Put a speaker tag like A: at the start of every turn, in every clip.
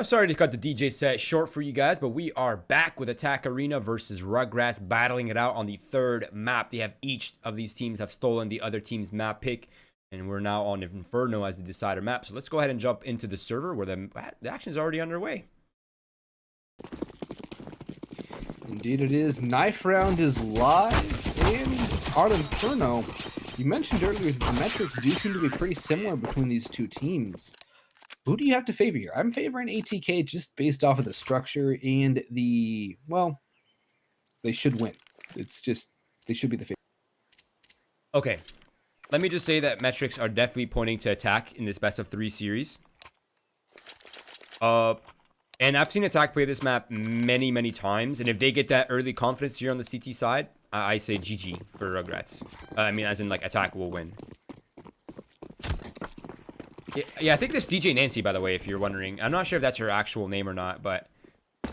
A: Sorry to cut the DJ set short for you guys, but we are back with Attack Arena versus Rugrats, battling it out on the third map. They have each of these teams have stolen the other team's map pick, and we're now on Inferno as the decider map. So let's go ahead and jump into the server where the action is already underway.
B: Indeed it is. Knife Round is live and on Inferno. You mentioned earlier that the metrics do seem to be pretty similar between these two teams. Who do you have to favor here? I'm favoring ATK just based off of the structure and the, well, they should win. It's just, they should be the favorite.
A: Okay, let me just say that metrics are definitely pointing to Attack in this best of 3 series. And I've seen Attack play this map many times, and if they get that early confidence here on the CT side, I say GG for Rugrats. I mean, as in, like, Attack will win. Yeah, I think this DJ Nancy, by the way, if you're wondering. I'm not sure if that's her actual name or not, but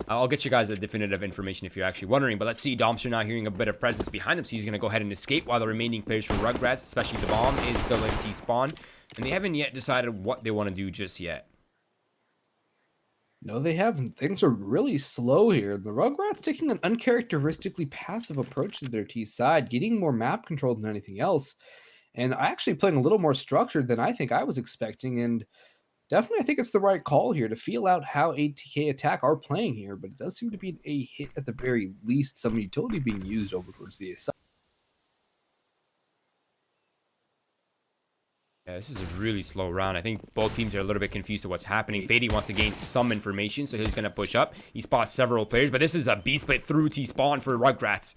A: I'll get you guys the definitive information if you're actually wondering. But let's see, Domster now hearing a bit of presence behind him, so he's going to go ahead and escape while the remaining players for Rugrats, especially the bomb, is still in T-spawn. And they haven't yet decided what they want to do just yet.
B: No, they haven't. Things are really slow here. The Rugrats taking an uncharacteristically passive approach to their T side, getting more map control than anything else. And actually playing a little more structured than I think I was expecting. And definitely I think it's the right call here to feel out how ATK Attack are playing here. But it does seem to be a hit at the very least. Some utility being used over towards the A side.
A: Yeah, this is a really slow round. I think both teams are a little bit confused to what's happening. Fady wants to gain some information, so he's going to push up. He spots several players, but this is a B-split through T-spawn for Rugrats.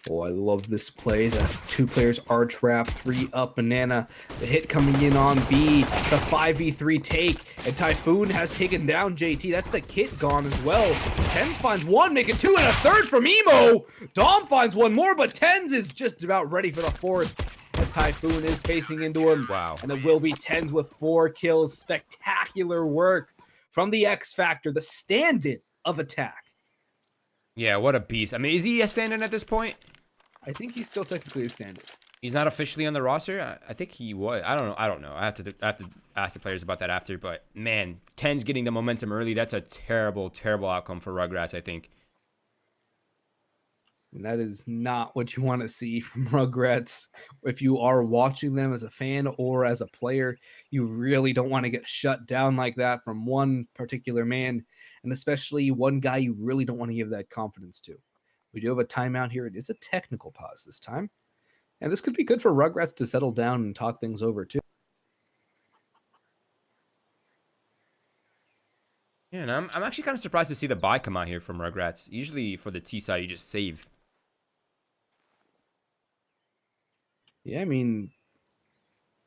B: Oh, I love this play. The 2 players are trapped, 3 up banana. The hit coming in on B. The 5v3 take. And Typhoon has taken down JT. That's the kit gone as well. Tens finds 1, make it 2 and a 3rd from Emo. Dom finds 1 more, but Tens is just about ready for the 4th. As Typhoon is facing into him.
A: Wow.
B: And it will be Tens with 4 kills. Spectacular work from the X Factor, the stand-in of Attack.
A: Yeah, what a beast. I mean, is he a stand-in at this point?
B: I think he's still technically a stand-in.
A: He's not officially on the roster? I think he was. I don't know. I have to ask the players about that after. But, man, Ten's getting the momentum early. That's a terrible outcome for Rugrats, I think.
B: And that is not what you want to see from Rugrats. If you are watching them as a fan or as a player, you really don't want to get shut down like that from one particular man, and especially one guy you really don't want to give that confidence to. We do have a timeout here. It is a technical pause this time. And this could be good for Rugrats to settle down and talk things over too.
A: Yeah, and I'm actually kind of surprised to see the buy come out here from Rugrats. Usually for the T side, you just save.
B: Yeah, I mean,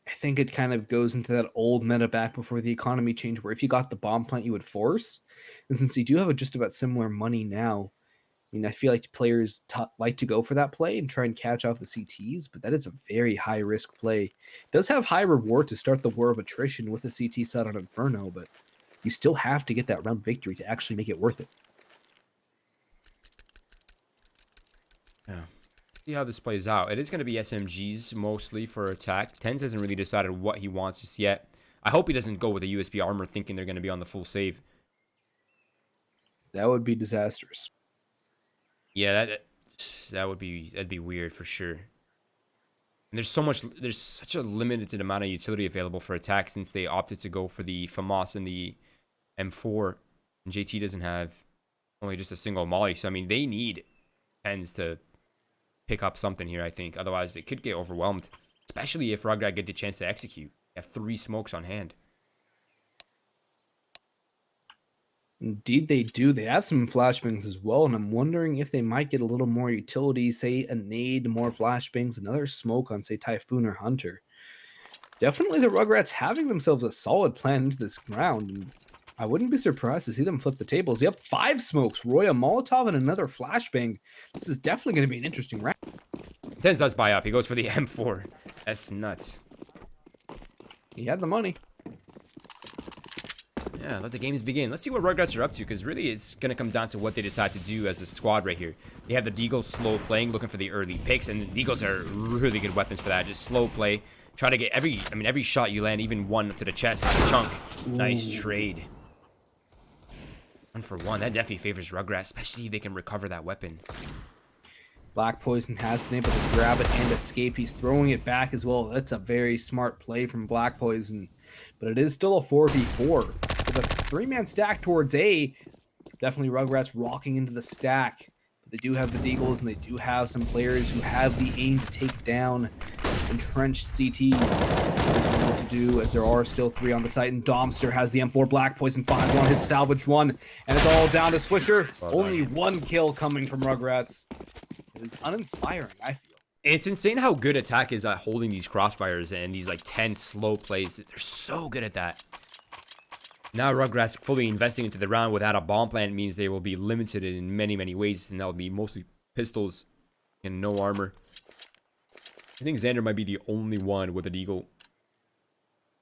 B: I think it kind of goes into that old meta back before the economy changed where if you got the bomb plant, you would force. And since you do have just about similar money now, I mean, I feel like players like to go for that play and try and catch off the CTs, but that is a very high-risk play. It does have high reward to start the war of attrition with the CT side on Inferno, but you still have to get that round victory to actually make it worth it.
A: Yeah. See how this plays out. It is going to be SMGs mostly for Attack. Tens hasn't really decided what he wants just yet. I hope he doesn't go with a USB armor thinking they're going to be on the full save.
B: That would be disastrous.
A: Yeah, that'd be weird for sure. And there's such a limited amount of utility available for Attack since they opted to go for the FAMAS and the M4, and JT doesn't have only just a single molly. So I mean, they need Tens to pick up something here, I think. Otherwise, it could get overwhelmed, especially if Rugrat get the chance to execute. They have 3 smokes on hand.
B: Indeed, they do. They have some flashbangs as well, and I'm wondering if they might get a little more utility, say a nade, more flashbangs, another smoke on, say, Typhoon or Hunter. Definitely the Rugrats having themselves a solid plan into this round, and I wouldn't be surprised to see them flip the tables. Yep, 5 smokes, Roy, a Molotov, and another flashbang. This is definitely going to be an interesting round.
A: Tens does buy up. He goes for the M4. That's nuts.
B: He had the money.
A: Yeah, let the games begin. Let's see what Rugrats are up to, because really it's going to come down to what they decide to do as a squad right here. They have the Deagles slow playing, looking for the early picks, and the Deagles are really good weapons for that. Just slow play. Try to get every shot you land, even one to the chest, chunk. Nice trade. 1-for-1. That definitely favors Rugrats, especially if they can recover that weapon.
B: Black Poison has been able to grab it and escape. He's throwing it back as well. That's a very smart play from Black Poison. But it is still a 4v4. With a 3-man stack towards A, definitely Rugrats rocking into the stack. But they do have the Deagles, and they do have some players who have the aim to take down entrenched CTs. What to do, as there are still 3 on the site, and Domster has the M4. Black Poison finds one, his salvaged one, and it's all down to Swisher. Only 1 kill coming from Rugrats. It is uninspiring, I feel.
A: It's insane how good Attack is at holding these crossfires and these like 10 slow plays. They're so good at that. Now Rugrats fully investing into the round without a bomb plant means they will be limited in many, many ways, and that'll be mostly pistols and no armor. I think Xander might be the only one with an Eagle.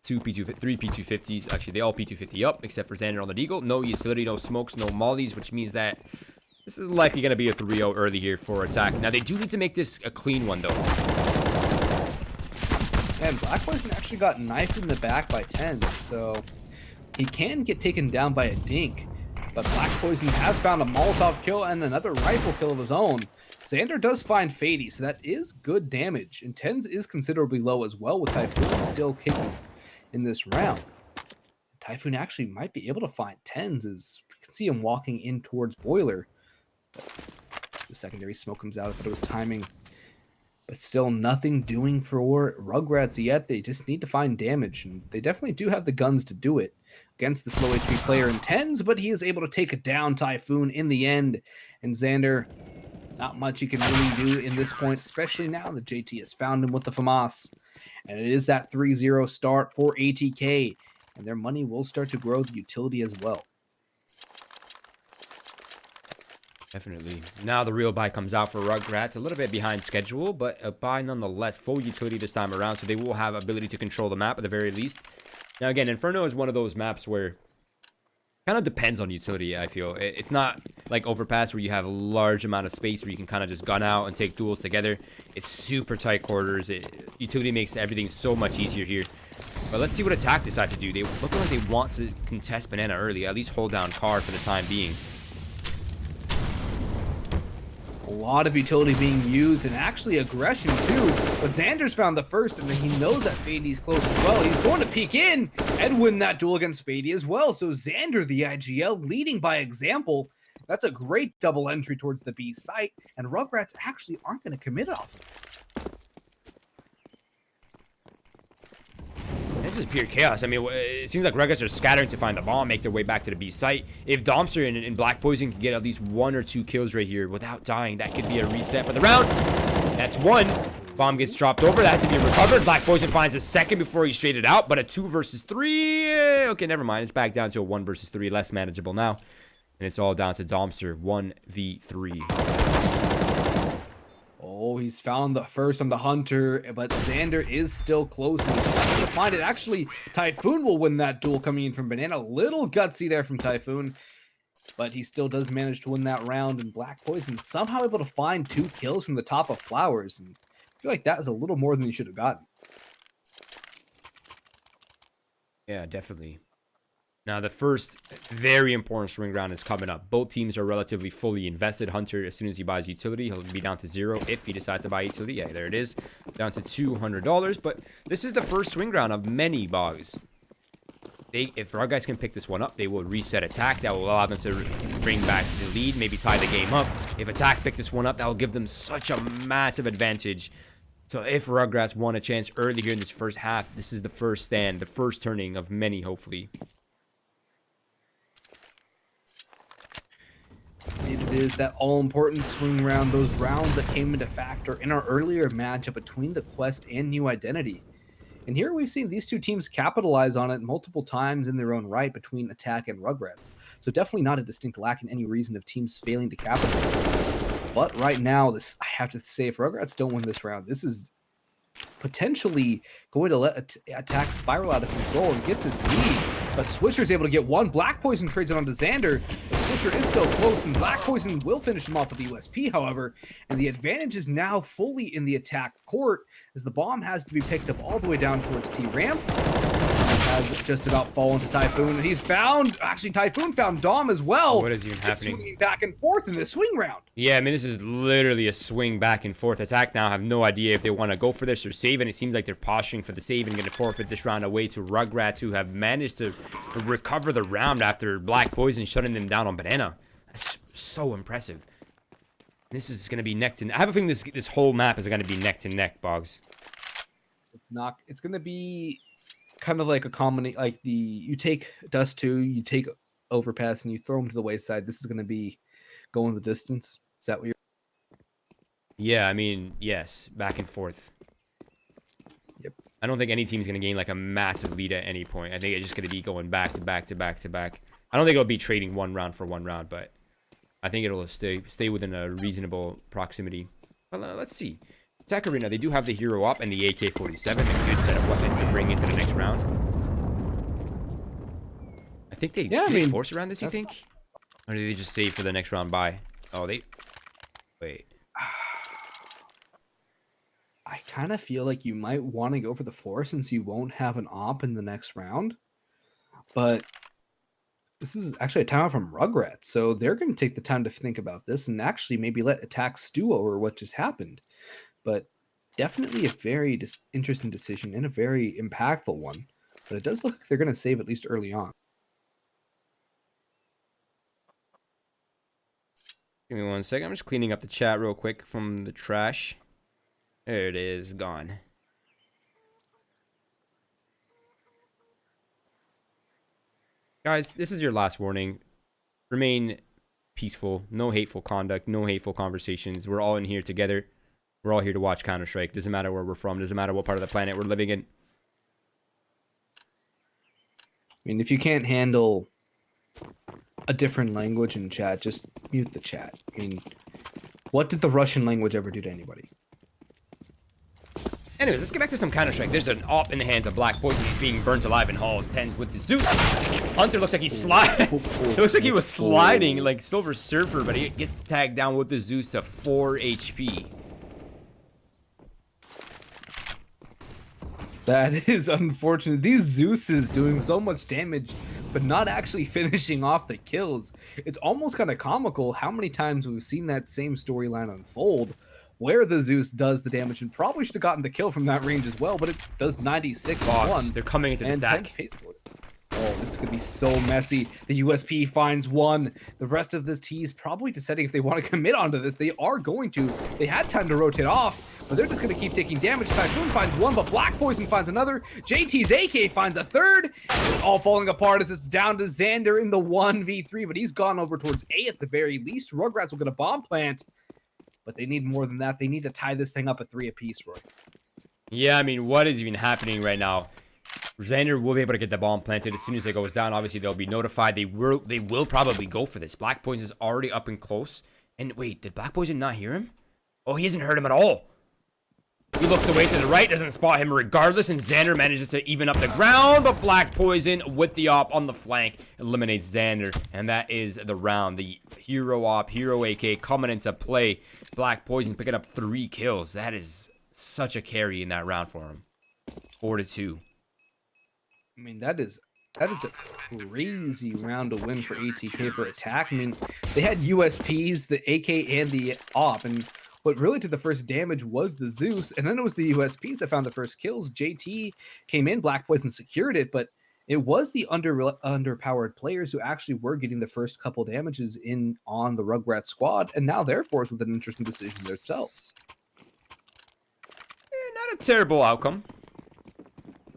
A: 3 P250s. Actually, they all P250 up, except for Xander on the Deagle. No utility, no smokes, no mollies, which means that this is likely going to be a 3-0 early here for Attack. Now, they do need to make this a clean one, though.
B: And Black Poison actually got knifed in the back by 10, so he can get taken down by a dink. But Black Poison has found a Molotov kill and another rifle kill of his own. Xander does find Fady, so that is good damage. And 10's is considerably low as well, with Typhoon still kicking in this round. Typhoon actually might be able to find 10's, as we can see him walking in towards Boiler. The secondary smoke comes out. I thought it was timing, but still nothing doing for Rugrats yet. They just need to find damage, and they definitely do have the guns to do it against the slow HP player in 10's, but he is able to take it down Typhoon in the end. And Xander, not much he can really do in this point, especially now that JT has found him with the FAMAS. And it is that 3-0 start for ATK, and their money will start to grow the utility as well.
A: Definitely. Now the real buy comes out for Rugrats. A little bit behind schedule, but a buy nonetheless. Full utility this time around, so they will have ability to control the map at the very least. Now again, Inferno is one of those maps where kind of depends on utility, I feel. It's not like Overpass where you have a large amount of space where you can kind of just gun out and take duels together. It's super tight quarters. Utility makes everything so much easier here. But let's see what Attack decide to do. They look like they want to contest Banana early, at least hold down Car for the time being.
B: A lot of utility being used, and actually aggression too. But Xander's found the first, and then he knows that Fady's close as well. He's going to peek in and win that duel against Fady as well. So Xander, the IGL, leading by example. That's a great double entry towards the B site, and Rugrats actually aren't going to commit off of it.
A: This is pure chaos. I mean, it seems like Rugrats are scattering to find the bomb, make their way back to the B site. If Domster and Black Poison can get at least 1 or 2 kills right here without dying, that could be a reset for the round. That's 1. Bomb gets dropped over. That has to be recovered. Black Poison finds a second before he straight it out, but a 2 versus 3. Okay, never mind. It's back down to a 1 versus 3. Less manageable now. And it's all down to Domster. 1v3.
B: Oh, he's found the first on the Hunter, but Xander is still close. He's trying to find it. Actually, Typhoon will win that duel coming in from Banana. Little gutsy there from Typhoon, but he still does manage to win that round. And Black Poison somehow able to find 2 kills from the top of Flowers. And I feel like that is a little more than he should have gotten.
A: Yeah, definitely. Now, the first very important swing round is coming up. Both teams are relatively fully invested. Hunter, as soon as he buys utility, he'll be down to 0 if he decides to buy utility. Yeah, there it is. Down to $200. But this is the first swing round of many, Boggs. If our guys can pick this one up, they will reset Attack. That will allow them to bring back the lead, maybe tie the game up. If Attack pick this one up, that will give them such a massive advantage. So if Rugrats want a chance early here in this first half, this is the first stand, the first turning of many, hopefully.
B: It is that all-important swing round, those rounds that came into factor in our earlier matchup between the Quest and New Identity. And here we've seen these two teams capitalize on it multiple times in their own right between Attack and Rugrats. So definitely not a distinct lack in any reason of teams failing to capitalize. But right now, I have to say, if Rugrats don't win this round, this is potentially going to let Attack spiral out of control and get this lead. But Swisher's able to get 1. Black Poison trades it onto Xander. But Swisher is still close, and Black Poison will finish him off with the USP, however. And the advantage is now fully in the Attack court, as the bomb has to be picked up all the way down towards T-Ramp. has just about fallen to Typhoon, and he's found, actually Typhoon found Dom as well.
A: What is even happening?
B: Swinging back and forth in this swing round.
A: Yeah, I mean, this is literally a swing back and forth. Attack now have no idea if they want to go for this or save, and it seems like they're posturing for the save and going to forfeit this round away to Rugrats, who have managed to recover the round after Black Poison shutting them down on Banana. That's so impressive. This is going to be neck to neck. I have a feeling this whole map is going to be neck to neck, Boggs.
B: It's not. It's going to be kind of like a combination, like you take Dust 2, you take Overpass, and you throw them to the wayside. This is going to be going the distance. Is that what you're...
A: Yeah, I mean, yes, back and forth.
B: Yep.
A: I don't think any team's going to gain like a massive lead at any point. I think it's just going to be going back to back to back to back. I don't think it'll be trading one round for one round, but I think it'll stay within a reasonable proximity. Well, let's see. Attack Arena, they do have the Hero Op and the AK-47, a good set of weapons to bring into the next round. I think they force around this, you think? Or do they just save for the next round bye? Oh, they... Wait.
B: I kind of feel like you might want to go for the force since you won't have an op in the next round. But this is actually a timeout from Rugrats, so they're going to take the time to think about this and actually maybe let attack stew over what just happened. But definitely a very interesting decision and a very impactful one. But it does look like they're going to save at least early on.
A: Give me 1 second. I'm just cleaning up the chat real quick from the trash. There it is. Gone. Guys, this is your last warning. Remain peaceful. No hateful conduct. No hateful conversations. We're all in here together. We're all here to watch Counter-Strike. Doesn't matter where we're from. Doesn't matter what part of the planet we're living in.
B: I mean, if you can't handle a different language in chat, just mute the chat. I mean, what did the Russian language ever do to anybody?
A: Anyways, let's get back to some Counter-Strike. There's an op in the hands of Black Poison. He's being burnt alive in halls 10s with the Zeus. Hunter looks like he's sliding. It looks like he was sliding like Silver Surfer, but he gets tagged down with the Zeus to 4 HP.
B: That is unfortunate. These Zeus doing so much damage, but not actually finishing off the kills. It's almost kind of comical how many times we've seen that same storyline unfold, where the Zeus does the damage and probably should have gotten the kill from that range as well, but it does 96 1.
A: They're coming into the stack.
B: Oh, this is going to be so messy. The USP finds one. The rest of this T is probably deciding if they want to commit onto this. They are going to. They had time to rotate off, but they're just going to keep taking damage. Typhoon finds one, but Black Poison finds another. JT's AK finds a third. It's all falling apart as it's down to Xander in the 1v3, but he's gone over towards A at the very least. Rugrats will get a bomb plant, but they need more than that. They need to tie this thing up at 3 apiece, Roy.
A: Yeah, I mean, what is even happening right now? Xander will be able to get the bomb planted as soon as it goes down. Obviously, they'll be notified. They will probably go for this. Black Poison is already up and close. And wait, did Black Poison not hear him? Oh, he hasn't heard him at all. He looks away to the right, doesn't spot him regardless, and Xander manages to even up the ground, but Black Poison with the op on the flank eliminates Xander, and that is the round. The Hero Op, Hero AK coming into play. Black Poison picking up 3 kills. That is such a carry in that round for him. 4-2.
B: I mean, that is a crazy round to win for ATK for attack. I mean, they had USPs, the AK, and the op, and what really did the first damage was the Zeus, and then it was the USPs that found the first kills. JT came in, Black Poison secured it, but it was the underpowered players who actually were getting the first couple damages in on the Rugrats squad, and now they're forced with an interesting decision themselves.
A: Not a terrible outcome.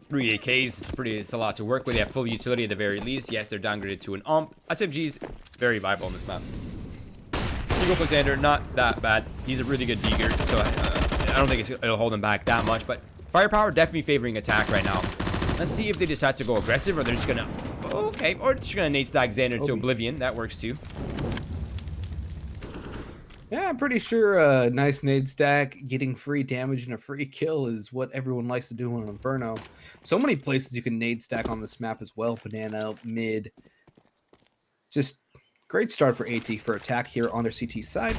A: 3 AKs, it's a lot to work with. They have full utility at the very least. Yes, they're downgraded to an ump. SMG's very viable on this map. Eagle for Xander, not that bad. He's a really good deager, so I don't think it'll hold him back that much. But firepower definitely favoring attack right now. Let's see if they decide to go aggressive, or they're just gonna or just gonna nade stack Xander to oblivion. That works too.
B: Yeah, I'm pretty sure a nice nade stack, getting free damage and a free kill is what everyone likes to do on Inferno. So many places you can nade stack on this map as well. Banana, mid. Just great start for AT for attack here on their CT side.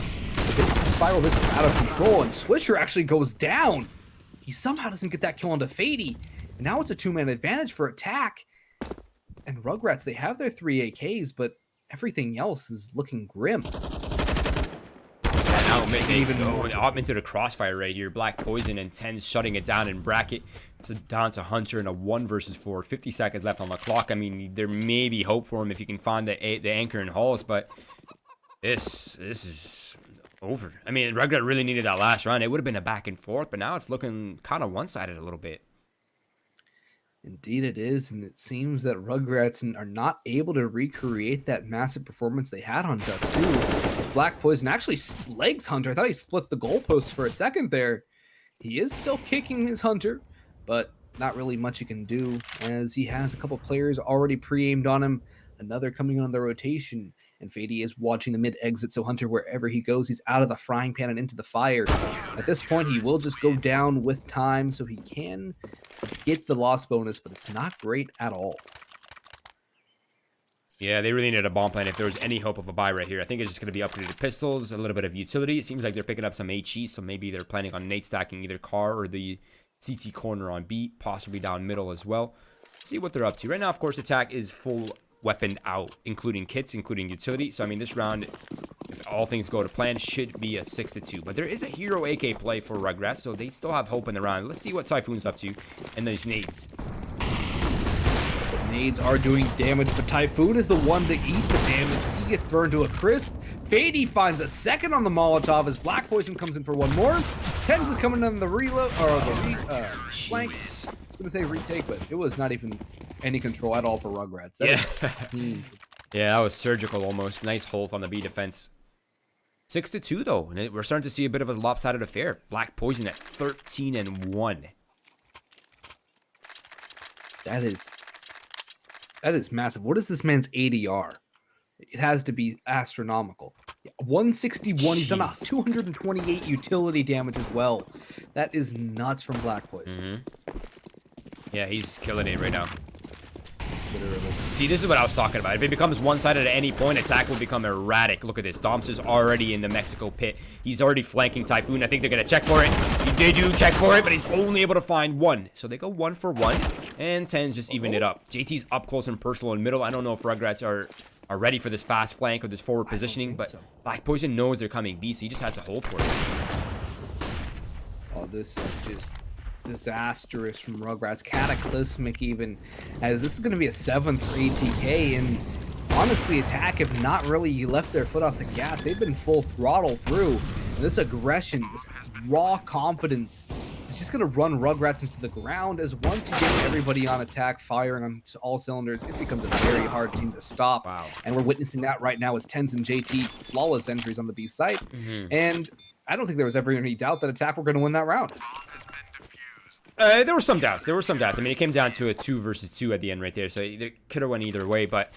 B: Spiral this out of control, and Swisher actually goes down. He somehow doesn't get that kill onto Fady. Now it's a two-man advantage for attack. And Rugrats, they have their 3 AKs, but everything else is looking grim.
A: Now they
B: even
A: go
B: more.
A: up into the crossfire right here. Black Poison and 10 shutting it down in bracket. It's down to Hunter in a 1 versus 4. 50 seconds left on the clock. I mean, there may be hope for him if you can find the anchor in Halls, but this is over. I mean, Rugrat really needed that last round. It would have been a back and forth, but now it's looking kind of one-sided a little bit.
B: Indeed it is, and it seems that Rugrats are not able to recreate that massive performance they had on Dust 2. As Black Poison actually legs Hunter. I thought he split the goalposts for a second there. He is still kicking his Hunter, but not really much you can do, as he has a couple players already pre-aimed on him, another coming on the rotation, and Fady is watching the mid exit, so Hunter, wherever he goes, he's out of the frying pan and into the fire. At this point, he will just go down with time, so he can get the loss bonus, but it's not great at all.
A: Yeah, they really needed a bomb plan if there was any hope of a buy right here. I think it's just going to be upgraded pistols, a little bit of utility. It seems like they're picking up some HE, so maybe they're planning on nade stacking either car or the CT corner on B, possibly down middle as well. See what they're up to. Right now, of course, attack is full weaponed out, including kits, including utility. So, I mean, this round, if all things go to plan, should be a 6-2. But there is a hero AK play for Rugrats, so they still have hope in the round. Let's see what Typhoon's up to and these nades.
B: Nades are doing damage, but Typhoon is the one to eat the damage as he gets burned to a crisp. Fady finds a second on the Molotov as Black Poison comes in for one more. Tens is coming on the reload, or the flank. I was going to say retake, but it was not even any control at all for Rugrats.
A: Yeah, that was surgical almost. Nice hold on the B defense. 6-2 though, and we're starting to see a bit of a lopsided affair. Black Poison at 13-1.
B: That is massive. What is this man's ADR? It has to be astronomical. 161. He's done 228 utility damage as well. That is nuts from Black Poison.
A: Yeah, he's killing it right now.
B: Literally.
A: See, this is what I was talking about. If it becomes one-sided at any point, attack will become erratic. Look at this. Domps is already in the Mexico pit. He's already flanking Typhoon. I think they're going to check for it. They do check for it, but he's only able to find one. So they go 1 for 1, and 10's just even it up. JT's up close and personal in middle. I don't know if Rugrats are ready for this fast flank or this forward positioning, but so. Black Poison knows they're coming B, so he just has to hold for it.
B: Oh, this is just disastrous from Rugrats. Cataclysmic even, as this is going to be a 7th for ATK, and honestly, attack have not really left their foot off the gas. They've been full throttle through. And this aggression, this raw confidence is just going to run Rugrats into the ground, as once you get everybody on attack firing on all cylinders, it becomes a very hard team to stop.
A: Wow.
B: And we're witnessing that right now as Tens and JT flawless entries on the B site. And I don't think there was ever any doubt that attack were going to win that round.
A: There were some doubts. I mean, it came down to a 2 versus 2 at the end right there, so it could have went either way. But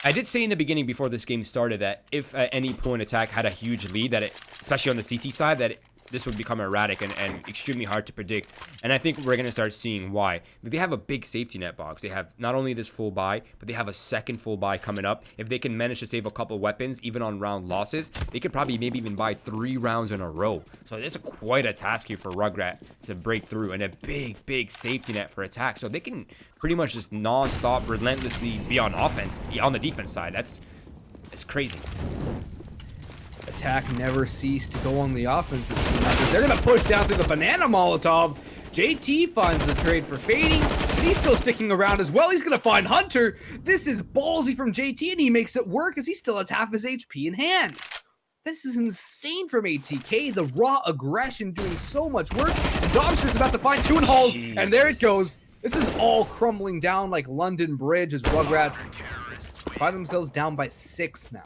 A: I did say in the beginning before this game started that if at any point attack had a huge lead, that especially on the CT side, that this would become erratic and extremely hard to predict. And I think we're going to start seeing why. They have a big safety net box. They have not only this full buy, but they have a second full buy coming up. If they can manage to save a couple weapons, even on round losses, they could probably maybe even buy 3 rounds in a row. So it's quite a task here for Rugrat to break through, and a big safety net for attack. So they can pretty much just non-stop, relentlessly be on offense, on the defense side. That's crazy.
B: Attack never ceased to go on the offense. They're going to push down through the banana Molotov. JT finds the trade for Fady. He's still sticking around as well. He's going to find Hunter. This is ballsy from JT, and he makes it work as he still has half his HP in hand. This is insane from ATK. The raw aggression doing so much work. And Domster's about to find 2 in Halls, and there it goes. This is all crumbling down like London Bridge as Rugrats find themselves down by 6 now.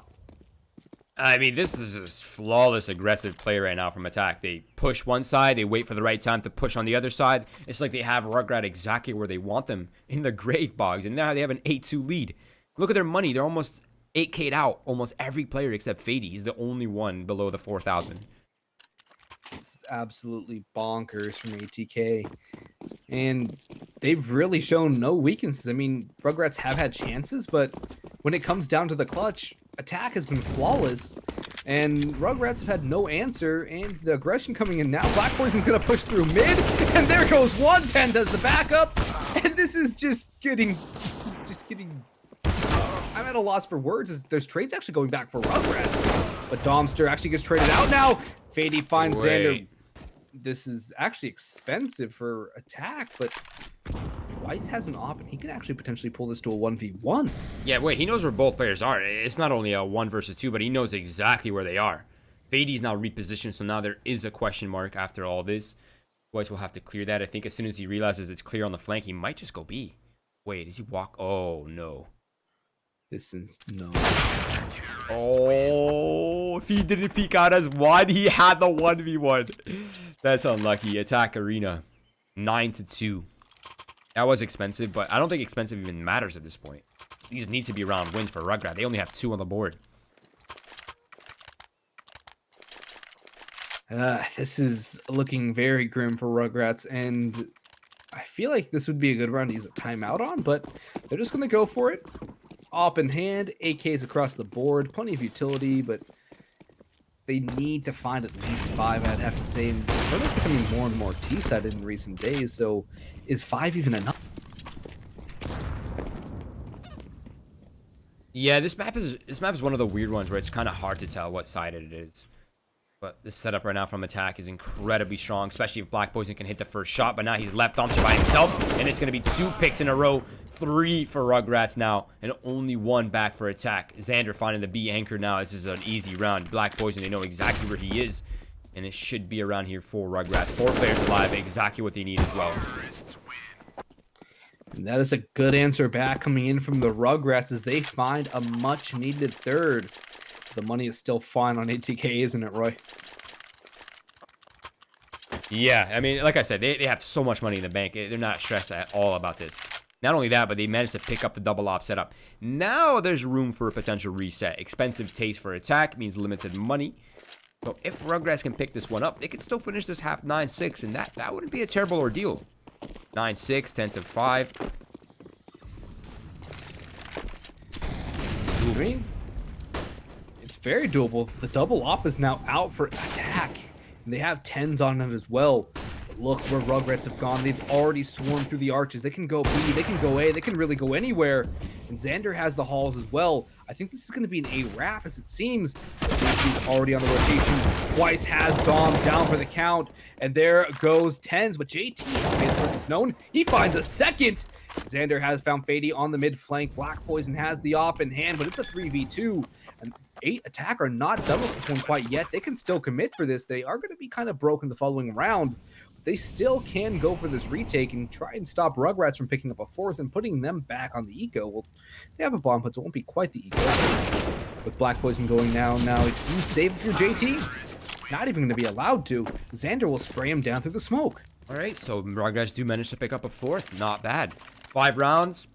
A: I mean, this is just flawless aggressive play right now from attack. They push one side, they wait for the right time to push on the other side. It's like they have Rugrat exactly where they want them, in the grave, Boggs. And now they have an 8-2 lead. Look at their money. They're almost 8K'd out. Almost every player except Fady. He's the only one below the 4,000.
B: This is absolutely bonkers from ATK. And they've really shown no weaknesses. I mean, Rugrats have had chances, but when it comes down to the clutch, attack has been flawless. And Rugrats have had no answer, and the aggression coming in now. Black Poison's gonna push through mid, and there goes 110 as the backup, and this is just getting, I'm at a loss for words. As there's trades actually going back for Rugrats, but Domster actually gets traded out now. Fady finds Xander. This is actually expensive for attack, but Twice has an op, and he could actually potentially pull this to a 1v1.
A: Yeah, wait, he knows where both players are. It's not only a 1 versus 2, but he knows exactly where they are. Fady's now repositioned, so now there is a question mark after all this. Twice will have to clear that. I think as soon as he realizes it's clear on the flank, he might just go B. Wait, does he walk? Oh, no.
B: This is no.
A: Oh, if he didn't peek out as 1, he had the 1v1. That's unlucky. Attack Arena, 9-2. That was expensive, but I don't think expensive even matters at this point. These need to be round wins for Rugrat. They only have 2 on the board.
B: This is looking very grim for Rugrats, and I feel like this would be a good round to use a timeout on, but they're just going to go for it. Op in hand, AKs across the board, plenty of utility, but they need to find at least 5, I'd have to say. And Inferno's becoming more and more T-sided in recent days, so is 5 even enough?
A: Yeah, this map is one of the weird ones where it's kind of hard to tell what sided it is. But the setup right now from attack is incredibly strong, especially if Black Poison can hit the first shot. But now he's left on by himself, and it's going to be 2 picks in a row. 3 for Rugrats now, and only 1 back for attack. Xander finding the B anchor now. This is an easy round. Black Poison, they know exactly where he is, and it should be around here for Rugrats. 4 players alive, exactly what they need as well.
B: And that is a good answer back coming in from the Rugrats as they find a much-needed third. The money is still fine on ATK, isn't it, Roy?
A: Yeah, I mean, like I said, they have so much money in the bank. They're not stressed at all about this. Not only that, but they managed to pick up the double op setup. Now there's room for a potential reset. Expensive taste for attack means limited money. So if Rugrats can pick this one up, they could still finish this half 9-6, and that wouldn't be a terrible ordeal. 9-6, 10-5.
B: I mean, it's very doable. The double op is now out for attack, and they have 10s on them as well. Look where Rugrats have gone. They've already swarmed through the arches. They can go B, they can go A, they can really go anywhere. And Xander has the halls as well. I think this is going to be an A wrap, as it seems. He's already on the rotation. Twice has Dom down for the count. And there goes 10s. But JT, as far as it's known, he finds a second. Xander has found Fady on the mid flank. Black Poison has the op in hand, but it's a 3v2. And 8 attack are not done with this one quite yet. They can still commit for this. They are going to be kind of broken the following round. They still can go for this retake and try and stop Rugrats from picking up a 4th and putting them back on the eco. Well, they have a bomb, but it won't be quite the eco. With Black Poison going down now, you save if you're JT? Not even going to be allowed to. Xander will spray him down through the smoke.
A: All right, so Rugrats do manage to pick up a 4th. Not bad. 5 rounds.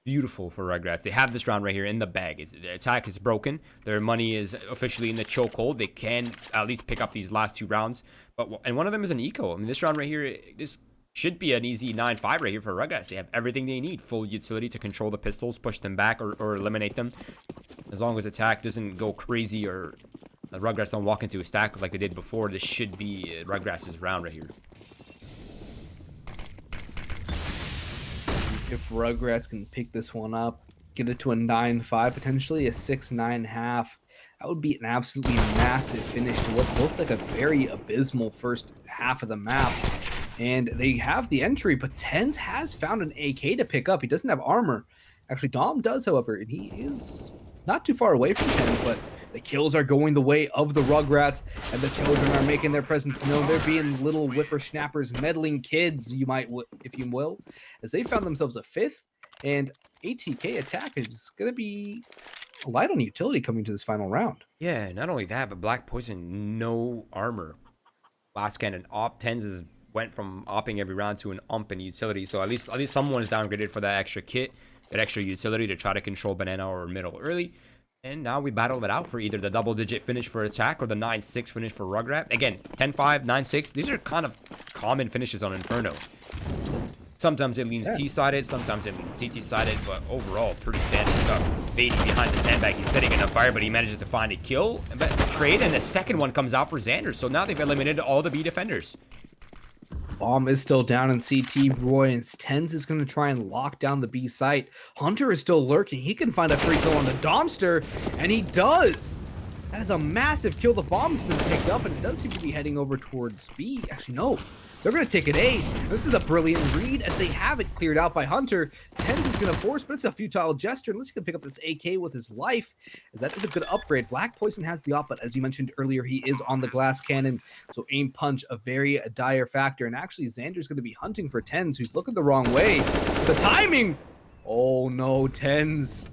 A: Beautiful for Rugrats. They have this round right here in the bag. Their attack is broken. Their money is officially in the chokehold. They can at least pick up these last 2 rounds. And one of them is an eco. I mean, this round right here, this should be an easy 9-5 right here for Rugrats. They have everything they need. Full utility to control the pistols, push them back, or eliminate them. As long as attack doesn't go crazy or the Rugrats don't walk into a stack like they did before, this should be Rugrats' round right here.
B: If Rugrats can pick this one up, get it to a 9-5, potentially a 6-9 half, that would be an absolutely massive finish to what looked like a very abysmal first half of the map. And they have the entry, but Tens has found an AK to pick up. He doesn't have armor. Actually, Dom does, however, and he is not too far away from Tens, but the kills are going the way of the Rugrats, and the children are making their presence known. They're being little whippersnappers, meddling kids, if you will, as they found themselves a 5th, and ATK attack is going to be light on utility coming to this final round.
A: Yeah, not only that, but Black Poison, no armor. Last cannon, op 10s went from opping every round to an ump in utility, so at least someone is downgraded for that extra kit, that extra utility to try to control banana or middle early. And now we battled it out for either the double-digit finish for attack or the 9-6 finish for Rugrat. Again, 10-5, 9-6. These are kind of common finishes on Inferno. Sometimes it leans T-sided, sometimes it leans CT-sided, but overall, pretty standard stuff. Fady behind the sandbag. He's setting enough fire, but he manages to find a kill. But trade, and the second one comes out for Xander. So now they've eliminated all the B defenders.
B: Bomb is still down in CT. Roy and Tens is going to try and lock down the B site. Hunter is still lurking. He can find a free kill on the Domster, and he does. That is a massive kill. The bomb's been picked up, and it does seem to be heading over towards B. Actually, no. They're going to take an A. This is a brilliant read as they have it cleared out by Hunter. Tens is going to force, but it's a futile gesture unless he can pick up this AK with his life, as that is a good upgrade. Black Poison has the op, but as you mentioned earlier, he is on the glass cannon, so aim punch, a very dire factor. And actually, Xander's going to be hunting for Tens, who's looking the wrong way. The timing! Oh no, Tens.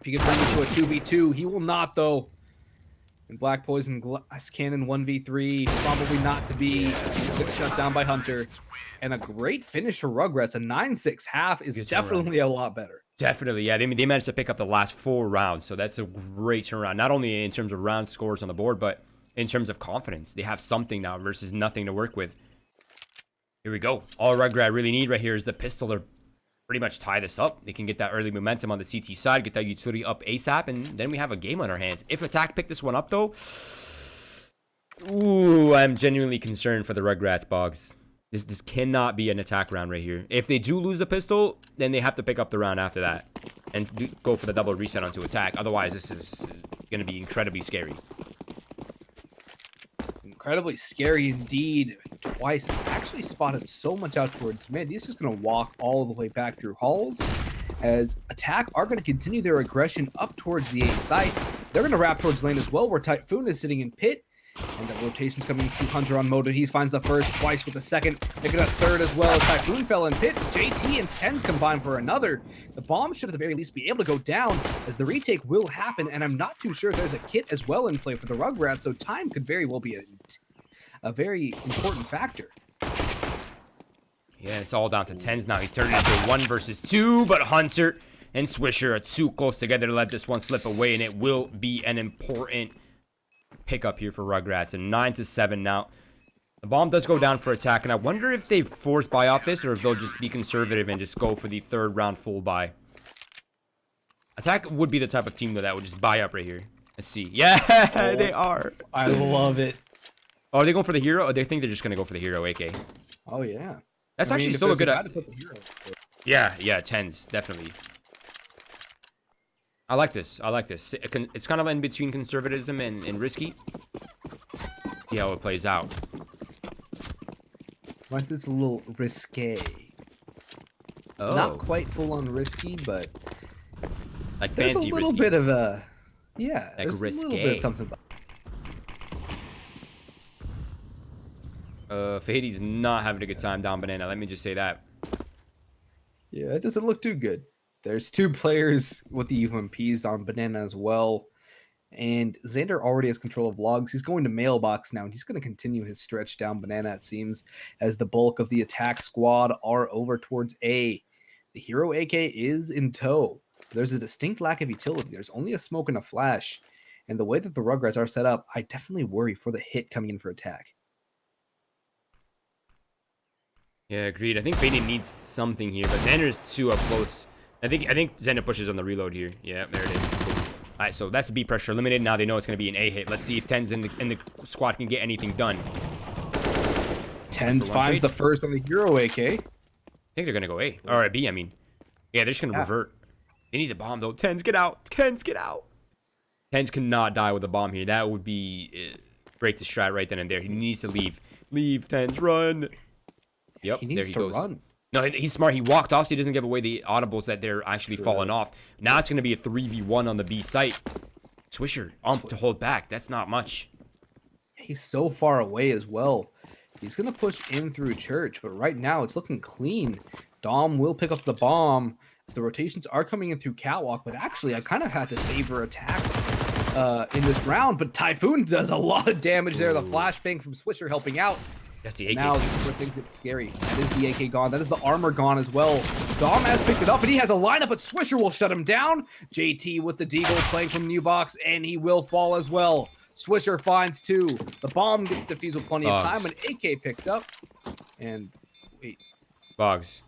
B: If he can bring it to a 2v2, he will not, though. And Black Poison glass cannon 1v3, probably not to be. Shut down by Hunter. And a great finish for Rugrats. A 9-6 half is definitely a lot better.
A: Definitely, yeah. They managed to pick up the last 4 rounds, so that's a great turnaround. Not only in terms of round scores on the board, but in terms of confidence. They have something now versus nothing to work with. Here we go. All Rugrat really need right here is the pistol to pretty much tie this up. They can get that early momentum on the CT side, get that utility up ASAP, and then we have a game on our hands. If Attack pick this one up, though, ooh, I'm genuinely concerned for the Rugrats, Boggs. This cannot be an Attack round right here. If they do lose the pistol, then they have to pick up the round after that and go for the double reset onto Attack. Otherwise, this is going to be incredibly scary.
B: Incredibly scary indeed. Twice actually spotted so much out towards mid. He's just going to walk all the way back through halls as Attack are going to continue their aggression up towards the A site. They're going to wrap towards lane as well, where Typhoon is sitting in pit. And the rotation's coming to Hunter on Moto. He finds the first, twice with the second. They get a third as well as Typhoon fell in pit. JT and Tens combine for another. The bomb should at the very least be able to go down as the retake will happen. And I'm not too sure there's a kit as well in play for the Rugrats. So time could very well be a very important factor.
A: Yeah, it's all down to Tens now. He's turning into 1 versus 2, but Hunter and Swisher are too close together to let this one slip away, and it will be an important pickup here for Rugrats. And 9-7 now. The bomb does go down for Attack, and I wonder if they force buy off this or if they'll just be conservative and just go for the 3rd round full buy. Attack would be the type of team, though, that would just buy up right here. Let's see. Yeah, they are.
B: I love it.
A: Oh, are they going for the hero? Or they think they're just going to go for the hero AK?
B: Oh, yeah.
A: That's actually still a good... Yeah, Tens, definitely. I like this. I like this. It's kind of in between conservatism and risky. See how it plays out.
B: Once it's a little risque.
A: Oh.
B: Not quite full on risky, but
A: like
B: there's
A: fancy
B: a little
A: risky.
B: Bit of a... Yeah,
A: like
B: there's
A: risque.
B: a little bit of something about
A: Fahadi's not having a good time down banana. Let me just say that.
B: Yeah, it doesn't look too good. There's 2 players with the UMPs on banana as well. And Xander already has control of logs. He's going to mailbox now, and he's going to continue his stretch down banana, it seems, as the bulk of the Attack squad are over towards A. The hero AK is in tow. There's a distinct lack of utility. There's only a smoke and a flash. And the way that the Rugrats are set up, I definitely worry for the hit coming in for Attack.
A: Yeah, agreed. I think Fahadi needs something here, but Xander's too up close. I think Xander pushes on the reload here. Yeah, there it is. Cool. All right, so that's B pressure eliminated. Now they know it's going to be an A hit. Let's see if Tens in the squad can get anything done.
B: Tens finds the first on the hero AK.
A: I think they're going to go A. Or B, I mean. Yeah, they're just going to revert. They need the bomb, though. Tens, get out. Tens, get out. Tens cannot die with a bomb here. That would be break the strat right then and there. He needs to leave. Leave, Tens, run. Yep, there he goes. Run. No, he's smart. He walked off so he doesn't give away the audibles that they're actually falling off. Now it's going to be a 3v1 on the B site. Swisher, to hold back. That's not much.
B: He's so far away as well. He's going to push in through Church, but right now it's looking clean. Dom will pick up the bomb as the rotations are coming in through Catwalk, but actually I kind of had to favor attacks in this round, but Typhoon does a lot of damage there. The flashbang from Swisher helping out.
A: That's the AK.
B: Now this is where things get scary. That is the AK gone. That is the armor gone as well. Dom has picked it up, and he has a lineup, but Swisher will shut him down. JT with the Deagle playing from New Box, and he will fall as well. Swisher finds 2. The bomb gets defused with plenty of time, and AK picked up. And wait.
A: Boggs.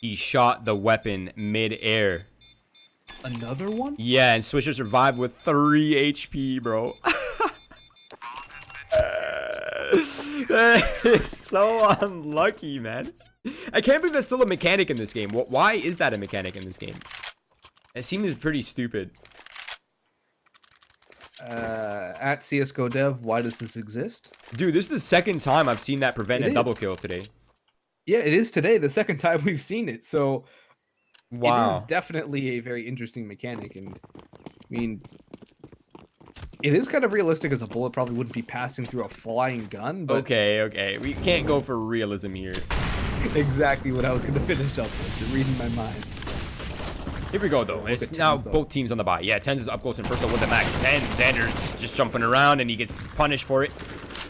A: He shot the weapon mid-air.
B: Another one?
A: Yeah, and Swisher survived with 3 HP, bro. That is so unlucky, man. I can't believe that's still a mechanic in this game. Why is that a mechanic in this game? It seems pretty stupid.
B: At CS:GO Dev, why does this exist?
A: Dude, this is the second time I've seen that prevent
B: It
A: a double
B: is.
A: kill today.
B: Yeah, it is today, the second time we've seen it. So it is
A: Wow.
B: definitely a very interesting mechanic. And I mean, it is kind of realistic as a bullet probably wouldn't be passing through a flying gun, but
A: Okay. We can't go for realism here.
B: exactly what I was going to finish up with. You're reading my mind.
A: Here we go, though. It's now both teams on the buy. Yeah, Tens is up close and personal with the Mac 10. Xander's just jumping around, and he gets punished for it.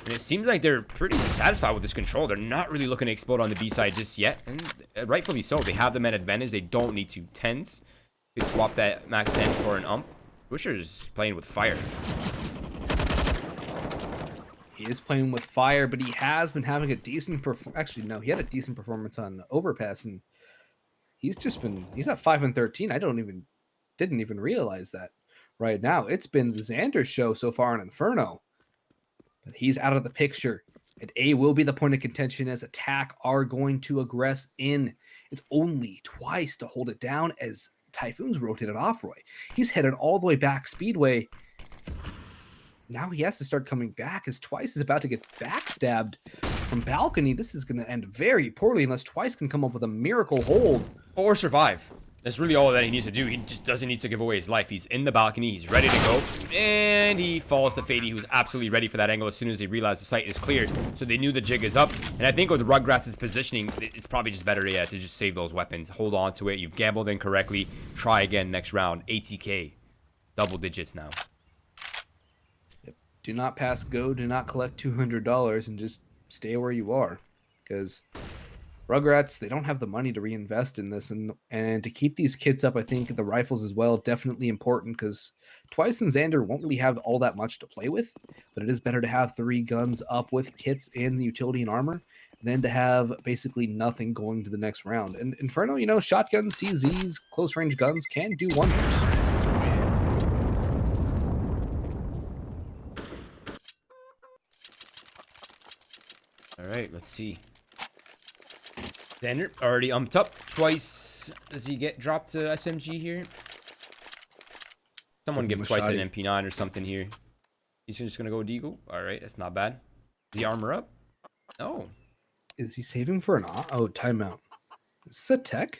A: And it seems like they're pretty satisfied with this control. They're not really looking to explode on the B side just yet. And rightfully so. They have the man advantage. They don't need to. Tens could swap that Mac 10 for an ump. Busher's playing with fire.
B: He is playing with fire, but he has been having a decent Actually, no, he had a decent performance on Overpass, and he's at 5-13. Didn't even realize that right now. It's been the Xander show so far in Inferno, but he's out of the picture. And A will be the point of contention as Attack are going to aggress in. It's only Twice to hold it down as Typhoon's rotated off Roy. He's headed all the way back Speedway. Now he has to start coming back as Twice is about to get backstabbed from balcony. This is going to end very poorly unless Twice can come up with a miracle hold.
A: Or survive. That's really all that he needs to do. He just doesn't need to give away his life. He's in the balcony. He's ready to go. And he falls to Fady, who's absolutely ready for that angle as soon as they realize the site is cleared. So they knew the jig is up. And I think with Rugrats' positioning, it's probably just better, yeah, to just save those weapons. Hold on to it. You've gambled incorrectly. Try again next round. ATK. Double digits now.
B: Yep. Do not pass go. Do not collect $200 and just stay where you are. Because Rugrats, they don't have the money to reinvest in this, and to keep these kits up, I think the rifles as well, definitely important, because Twice and Xander won't really have all that much to play with, but it is better to have 3 guns up with kits and the utility and armor than to have basically nothing going to the next round. And Inferno, you know, shotguns, CZs, close range guns can do wonders.
A: All right, let's see. Xander already umped up Twice. Does he get dropped to SMG here? Someone give Twice an MP9 or something here. He's just gonna go Deagle. All right, that's not bad. Is the armor up? Oh.
B: Is he saving for an timeout? Is this a tech?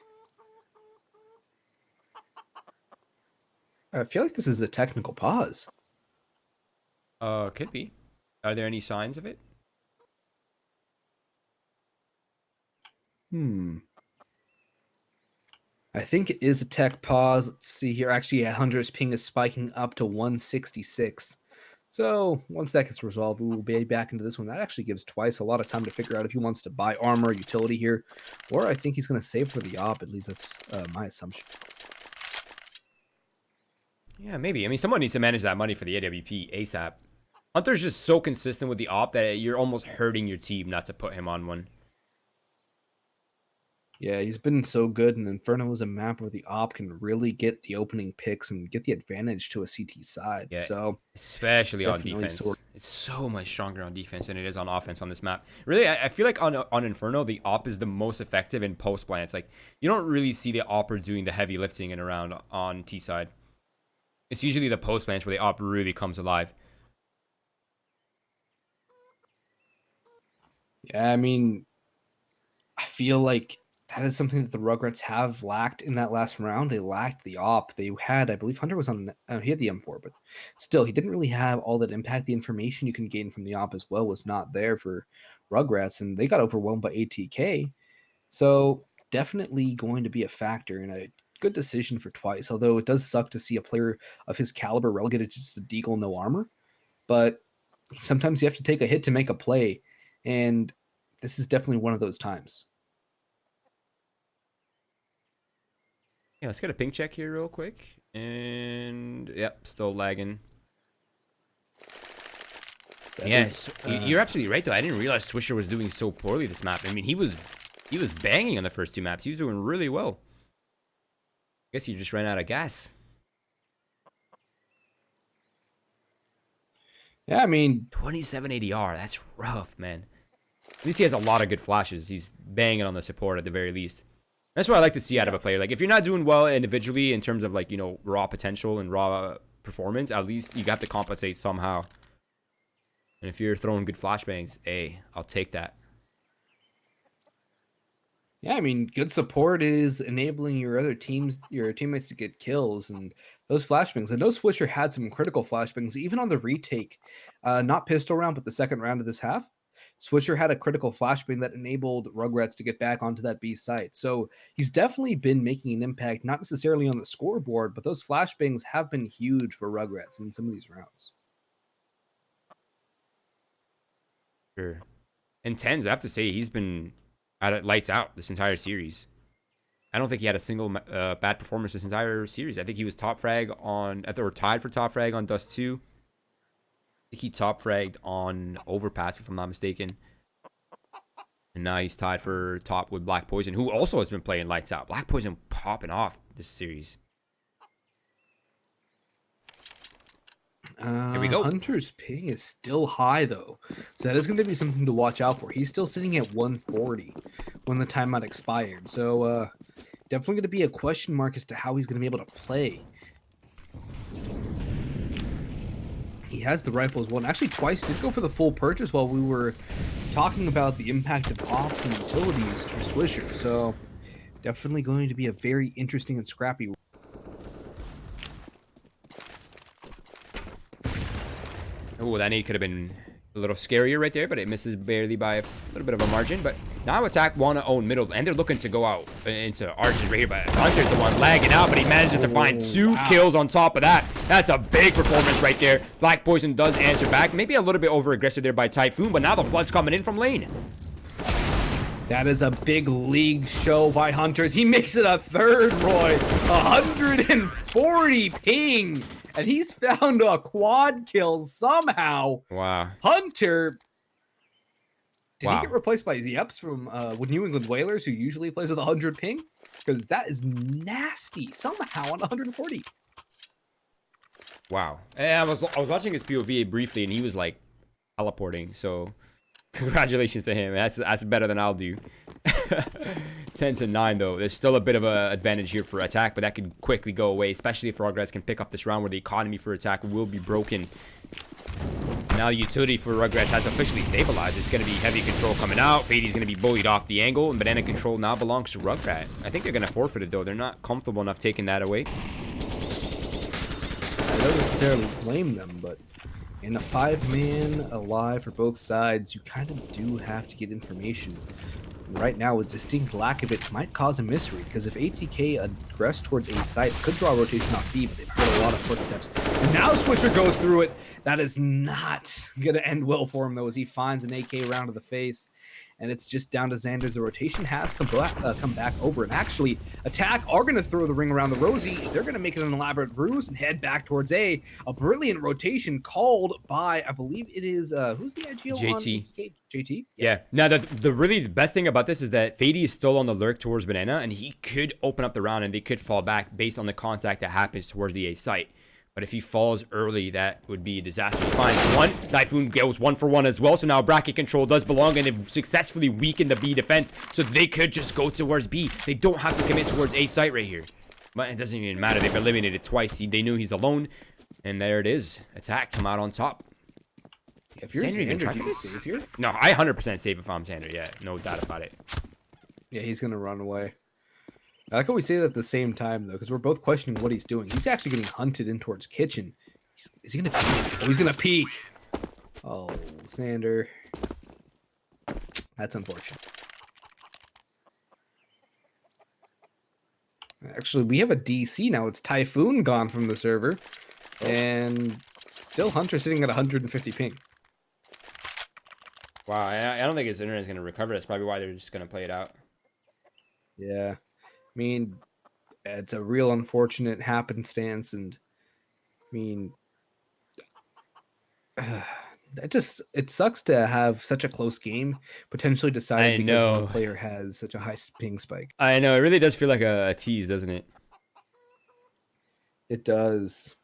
B: I feel like this is a technical pause.
A: Could be. Are there any signs of it?
B: I think it is a tech pause. Let's see here. Actually, yeah, Hunter's ping is spiking up to 166. So once that gets resolved, we will be back into this one. That actually gives Twice a lot of time to figure out if he wants to buy armor, utility here, or I think he's going to save for the op. At least that's my assumption.
A: Yeah, maybe. I mean, someone needs to manage that money for the AWP ASAP. Hunter's just so consistent with the op that you're almost hurting your team not to put him on one.
B: Yeah, he's been so good, and Inferno is a map where the op can really get the opening picks and get the advantage to a CT side.
A: Yeah,
B: so
A: especially on defense. It's so much stronger on defense than it is on offense on this map. Really, I feel like on Inferno, the op is the most effective in post plants. Like, you don't really see the opper doing the heavy lifting and around on T side. It's usually the post plants where the op really comes alive.
B: Yeah, I mean, I feel like that is something that the Rugrats have lacked in that last round. They lacked the op. They had, I believe, Hunter was on. He had the M4, but still, he didn't really have all that impact. The information you can gain from the op as well was not there for Rugrats, and they got overwhelmed by ATK. So definitely going to be a factor and a good decision for Twice. Although it does suck to see a player of his caliber relegated to just a deagle, no armor. But sometimes you have to take a hit to make a play, and this is definitely one of those times.
A: Yeah, let's get a ping check here real quick. And yep, still lagging. Yes, you're absolutely right though. I didn't realize Swisher was doing so poorly this map. I mean, he was banging on the first 2 maps. He was doing really well. I guess he just ran out of gas.
B: Yeah, I mean,
A: 27 ADR. That's rough, man. At least he has a lot of good flashes. He's banging on the support at the very least. That's what I like to see out of
B: yeah.
A: a player. Like, if you're not doing well individually in terms of, like, raw potential and raw performance, at least you have to compensate somehow. And if you're throwing good flashbangs, hey, I'll take that.
B: Yeah, I mean, good support is enabling your teammates to get kills and those flashbangs. I know Swisher had some critical flashbangs, even on the retake, not pistol round, but the second round of this half. Swisher had a critical flashbang that enabled Rugrats to get back onto that B site. So he's definitely been making an impact, not necessarily on the scoreboard, but those flashbangs have been huge for Rugrats in some of these rounds.
A: Sure. And tens, I have to say, he's been at it lights out this entire series. I don't think he had a single bad performance this entire series. I think he was top frag on, or tied for top frag on Dust 2. I think he top fragged on Overpass, if I'm not mistaken. And now he's tied for top with Black Poison, who also has been playing lights out. Black Poison popping off this series. Here we go.
B: Hunter's ping is still high though, so that is going to be something to watch out for. He's still sitting at 140 when the timeout expired, so definitely going to be a question mark as to how he's going to be able to play. He has the rifles one, actually twice did go for the full purchase while we were talking about the impact of ops and utilities for Swisher, so definitely going to be a very interesting and scrappy.
A: Oh, that nade could have been a little scarier right there, but it misses barely by a little bit of a margin. But now Attack want to own middle, and they're looking to go out into arches right here. But Hunter's the one lagging out, but he manages to find two kills on top of that. That's a big performance right there. Black Poison does answer back. Maybe a little bit over-aggressive there by Typhoon, but now the flood's coming in from lane.
B: That is a big league show by Hunters. He makes it a third, Roy. 140 ping. And he's found a quad kill somehow.
A: Wow.
B: Hunter. Did
A: Wow.
B: he get replaced by Zeps from with New England Whalers, who usually plays with 100 ping? Because that is nasty somehow on 140.
A: Wow. And I was watching his POV briefly, and he was like teleporting. So congratulations to him. That's better than I'll do. 10-9 though. There's still a bit of an advantage here for Attack, but that could quickly go away, especially if Rugrats can pick up this round where the economy for Attack will be broken. Now the utility for Rugrats has officially stabilized. It's going to be heavy control coming out. Fady's going to be bullied off the angle, and banana control now belongs to Rugrat. I think they're going to forfeit it though. They're not comfortable enough taking that away.
B: I don't necessarily blame them, but in a 5-man alive for both sides, you kind of do have to get information. Right now, a distinct lack of it might cause a misread, because if ATK aggress towards A site, could draw rotation off B, but they've heard a lot of footsteps. And now Swisher goes through it. That is not going to end well for him, though, as he finds an AK round to the face. And it's just down to Xander's. The rotation has come back over. And actually, Attack are going to throw the ring around the Rosie. They're going to make it an elaborate ruse and head back towards A. A brilliant rotation called by, I believe it is, who's the IGL
A: JT.
B: on ATK? JT?
A: Yeah. Now, the really best thing about this is that Fady is still on the lurk towards Banana, and he could open up the round, and they could fall back based on the contact that happens towards the A site. But if he falls early, that would be a disaster. He finds one. Typhoon goes 1 for 1 as well. So now bracket control does belong, and they've successfully weakened the B defense. So they could just go towards B. They don't have to commit towards A site right here. But it doesn't even matter. They've eliminated twice. They knew he's alone. And there it is. Attack come out on top.
B: If you're
A: Xander even
B: Xander,
A: try
B: do
A: for
B: you
A: this?
B: save here?
A: No, I 100% save if I'm Xander. Yeah, no doubt about it.
B: Yeah, he's going to run away. I like how we say that at the same time, though, because we're both questioning what he's doing. He's actually getting hunted in towards kitchen. Is he going to peek? Oh, he's going to peek. Oh, Xander. That's unfortunate. Actually, we have a DC now. It's Typhoon gone from the server. And still Hunter sitting at 150 ping.
A: Wow, I don't think his internet is going to recover. That's probably why they're just going to play it out.
B: Yeah. I mean, it's a real unfortunate happenstance, and I mean, it sucks to have such a close game potentially decided because one player has such a high ping spike.
A: I know, it really does feel like a tease, doesn't it?
B: It does.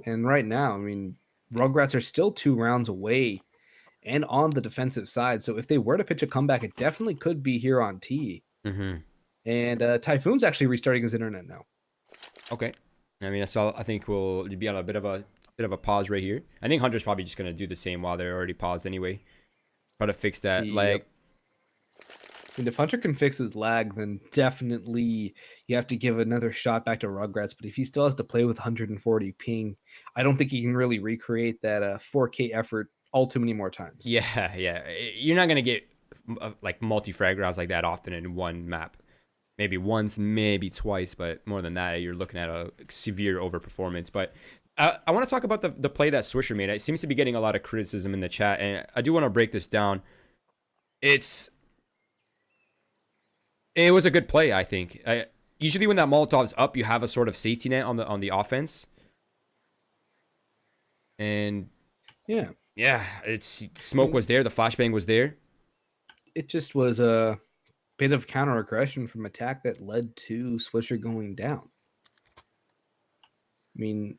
B: And right now, I mean, Rugrats are still 2 rounds away and on the defensive side. So if they were to pitch a comeback, it definitely could be here on T.
A: Mm-hmm.
B: And Typhoon's actually restarting his internet now.
A: Okay. I mean, that's all. I think we'll be on a bit of a pause right here. I think Hunter's probably just gonna do the same while they're already paused anyway. Try to fix that lag.
B: Yep. And if Hunter can fix his lag, then definitely you have to give another shot back to Rugrats. But if he still has to play with 140 ping, I don't think he can really recreate that 4K effort all too many more times.
A: Yeah, yeah. You're not gonna get like multi-frag rounds like that often in one map. Maybe once, maybe twice, but more than that, you're looking at a severe overperformance. But I want to talk about the play that Swisher made. It seems to be getting a lot of criticism in the chat, and I do want to break this down. It was a good play, I think. Usually when that Molotov's up, you have a sort of safety net on the offense. And
B: Yeah.
A: it's smoke was there, the flashbang was there.
B: It just was a bit of counter aggression from attack that led to Swisher going down. I mean,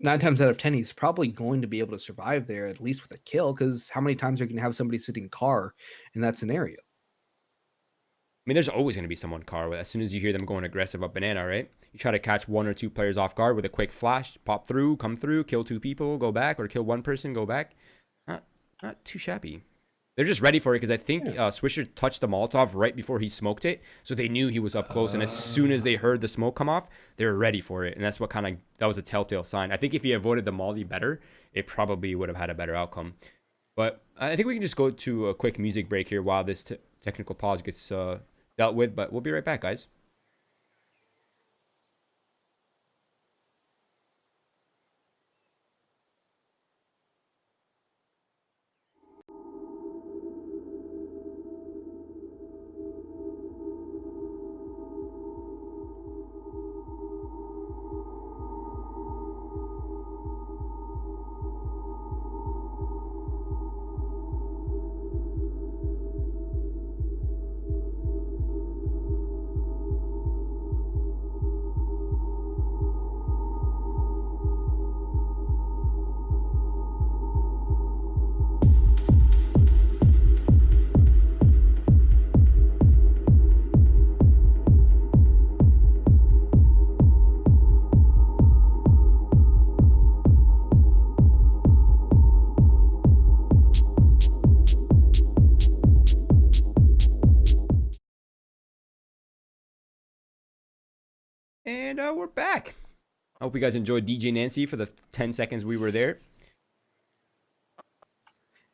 B: 9 times out of 10, he's probably going to be able to survive there, at least with a kill, because how many times are you going to have somebody sitting car in that scenario?
A: I mean, there's always going to be someone car as soon as you hear them going aggressive up banana, right? You try to catch 1 or 2 players off guard with a quick flash, pop through, come through, kill 2 people, go back, or kill 1 person, go back. Not too shabby. They're just ready for it because I think Swisher touched the Molotov right before he smoked it, so they knew he was up close. And as soon as they heard the smoke come off, they were ready for it, and that's what that was a telltale sign. I think if he avoided the molly better, it probably would have had a better outcome. But I think we can just go to a quick music break here while this technical pause gets dealt with. But we'll be right back, guys. And we're back. I hope you guys enjoyed DJ Nancy for the 10 seconds we were there.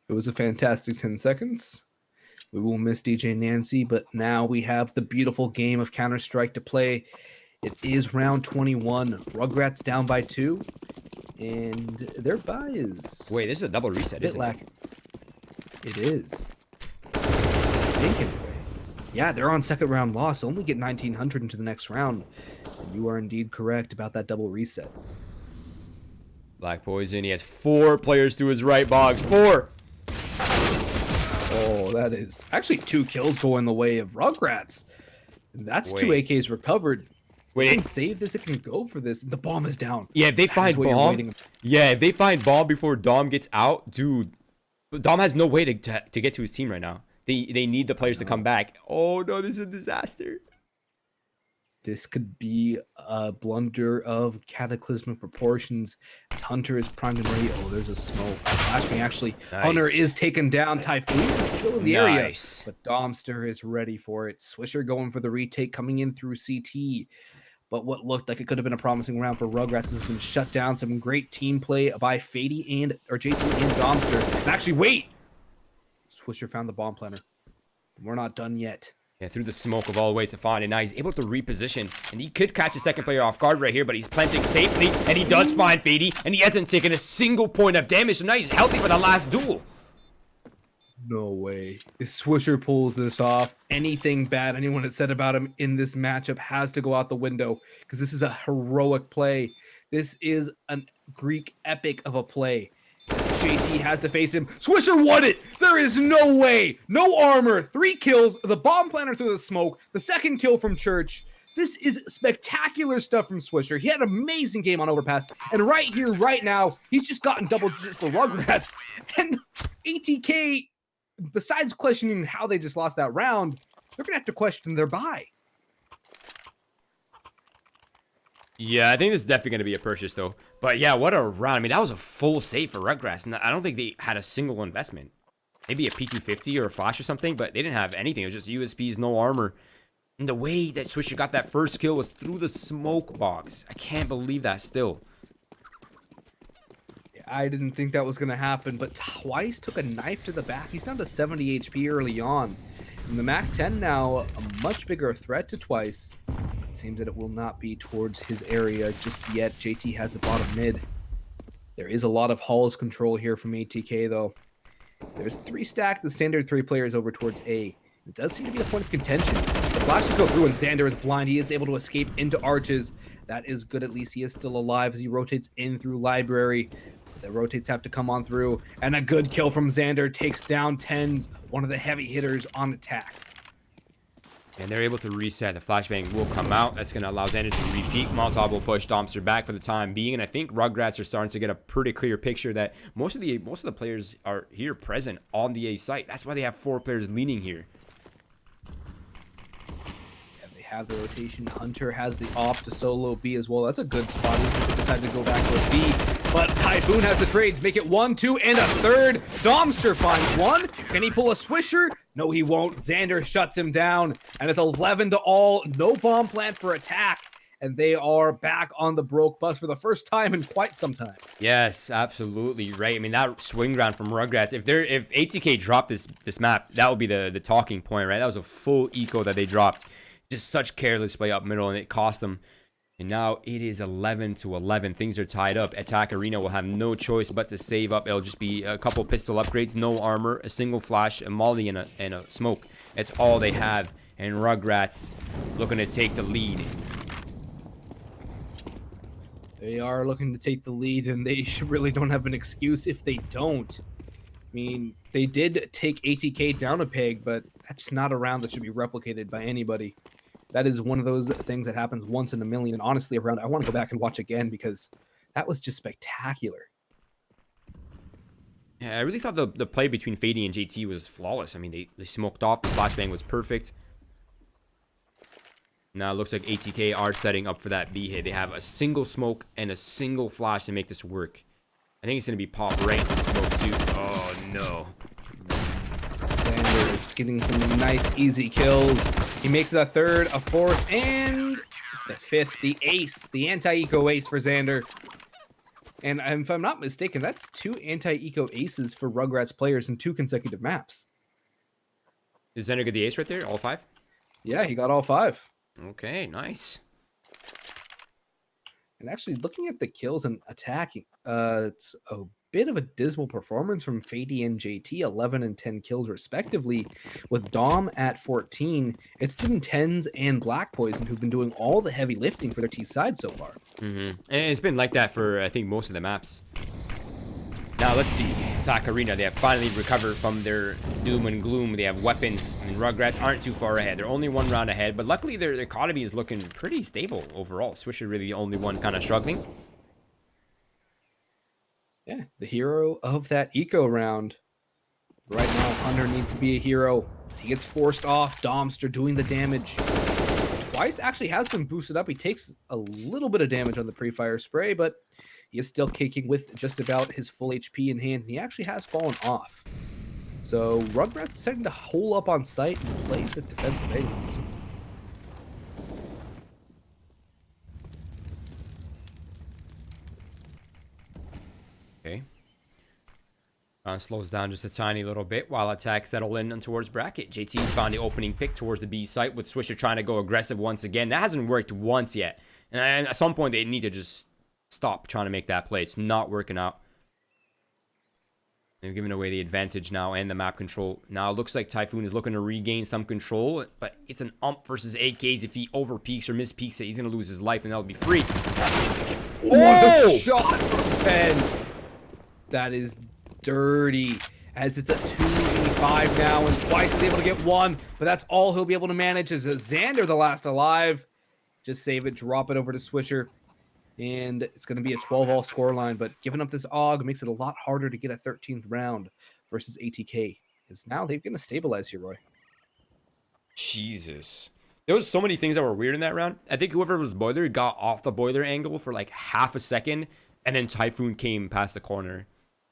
B: It was a fantastic 10 seconds. We will miss DJ Nancy, but now we have the beautiful game of Counter-Strike to play. It is round 21. Rugrats down by 2, and their buy is...
A: Wait, this is a double reset, isn't it?
B: It is. I think anyway. Yeah, they're on second round loss. Only get 1900 into the next round. And you are indeed correct about that double reset.
A: Black Poison, he has 4 players to his right, Boggs. 4!
B: Oh, that is actually 2 kills going the way of Rugrats. That's 2 AKs recovered. Wait, it can save this. It can go for this. The bomb is down.
A: Yeah, if they find bomb. Yeah, if they find bomb before Dom gets out, dude. Dom has no way to get to his team right now. They need the players to come back. Oh no, this is a disaster.
B: This could be a blunder of cataclysmic proportions as Hunter is primed and ready. Oh, there's a smoke. Flashbang actually. Nice. Hunter is taken down. Typhoon is still in the area. But Domster is ready for it. Swisher going for the retake coming in through CT. But what looked like it could have been a promising round for Rugrats has been shut down. Some great team play by Fady or JT and Domster. And actually, wait! Swisher found the bomb planter. We're not done yet.
A: Yeah, through the smoke of all ways to find it. Now he's able to reposition, and he could catch a second player off guard right here, but he's planting safely, and he does find Fady, and he hasn't taken a single point of damage, so now he's healthy for the last duel.
B: No way. If Swisher pulls this off, anything bad anyone had said about him in this matchup has to go out the window, because this is a heroic play. This is a Greek epic of a play. JT has to face him. Swisher won it! There is no way! No armor! 3 kills, the bomb planter through the smoke, the second kill from Church. This is spectacular stuff from Swisher. He had an amazing game on Overpass. And right here, right now, he's just gotten double digits for Rugrats. And ATK, besides questioning how they just lost that round, they're going to have to question their buy.
A: Yeah, I think this is definitely going to be a purchase, though. But yeah, what a round. I mean, that was a full save for Rugrats. And I don't think they had a single investment. Maybe a P250 or a flash or something, but they didn't have anything. It was just USPs, no armor. And the way that Swisher got that first kill was through the smoke box. I can't believe that still.
B: Yeah, I didn't think that was going to happen, but Twice took a knife to the back. He's down to 70 HP early on. And the MAC-10 now a much bigger threat to Twice. It seems that it will not be towards his area just yet. JT has the bottom mid. There is a lot of Halls control here from ATK, though. There's 3 stacks, the standard 3 players over towards A. It does seem to be a point of contention. The flashes go through and Xander is blind. He is able to escape into arches. That is good. At least he is still alive as he rotates in through library. The rotates have to come on through. And a good kill from Xander takes down Tens, one of the heavy hitters on attack.
A: And they're able to reset. The flashbang will come out. That's going to allow Xander to repeat. Molotov will push Domster back for the time being. And I think Rugrats are starting to get a pretty clear picture that most of the players are here present on the A site. That's why they have 4 players leaning here.
B: Have the rotation. Hunter has the off to solo B as well. That's a good spot. He decided to go back to a B, but Typhoon has the trades. Make it 1, 2, and a third. Domster finds one. Can he pull a Swisher? No, he won't. Xander shuts him down, and it's 11 to all. No bomb plant for attack, and they are back on the broke bus for the first time in quite some time.
A: Yes, absolutely right. I mean, that swing round from Rugrats. If ATK dropped this map, that would be the talking point, right? That was a full eco that they dropped. Just such careless play up middle, and it cost them. And now it is 11 to 11. Things are tied up. Attack Arena will have no choice but to save up. It'll just be a couple pistol upgrades, no armor, a single flash, a molly, and a smoke. That's all they have. And Rugrats looking to take the lead.
B: They are looking to take the lead, and they really don't have an excuse if they don't. I mean, they did take ATK down a peg, but that's not a round that should be replicated by anybody. That is one of those things that happens once in a million. And honestly, around, I want to go back and watch again because that was just spectacular.
A: Yeah, I really thought the play between Fady and JT was flawless. I mean, they smoked off. The flashbang was perfect. Now it looks like ATK are setting up for that B hit. They have a single smoke and a single flash to make this work. I think it's going to be pop right into the smoke too. Oh, no.
B: Xander is getting some nice, easy kills. He makes it a third, a fourth, and the fifth, the ace, the anti-eco ace for Xander. And if I'm not mistaken, that's 2 anti-eco aces for Rugrats players in 2 consecutive maps.
A: Did Xander get the ace right there? All 5?
B: Yeah, he got all 5.
A: Okay, nice.
B: And actually, looking at the kills and attacking, it's a bit of a dismal performance from Fady and JT, 11 and 10 kills respectively, with Dom at 14. It's been Tens and Black Poison who've been doing all the heavy lifting for their T side so far.
A: And it's been like that for, I think, most of the maps. Now, let's see. Attack Arena, they have finally recovered from their doom and gloom. They have weapons, and Rugrats aren't too far ahead. They're only 1 round ahead, but luckily their economy is looking pretty stable overall. Swisher really the only one kind of struggling.
B: Yeah, the hero of that eco round. Right now, Hunter needs to be a hero. He gets forced off. Domster doing the damage. Twice actually has been boosted up. He takes a little bit of damage on the pre-fire spray, but he is still kicking with just about his full HP in hand. And he actually has fallen off. So Rugrats deciding to hole up on site and play the defensive angles.
A: Okay. Slows down just a tiny little bit while attack settle in towards bracket. JT's found the opening pick towards the B site with Swisher trying to go aggressive once again. That hasn't worked once yet. And at some point, they need to just stop trying to make that play. It's not working out. They're giving away the advantage now and the map control. Now it looks like Typhoon is looking to regain some control, but it's an ump versus AKs. If he over peaks or miss peaks it, he's going to lose his life and that'll be free.
B: What a shot from Ben. That is dirty, as it's a 2v5 now, and Twice is able to get 1, but that's all he'll be able to manage. Is Xander the last alive, Just save it, drop it over to Swisher, and it's going to be a 12-all scoreline. But giving up this AUG makes it a lot harder to get a 13th round versus ATK, because now they're going to stabilize here, Roy.
A: Jesus. There was so many things that were weird in that round. I think whoever was boiler got off the boiler angle for like half a second, and then Typhoon came past the corner.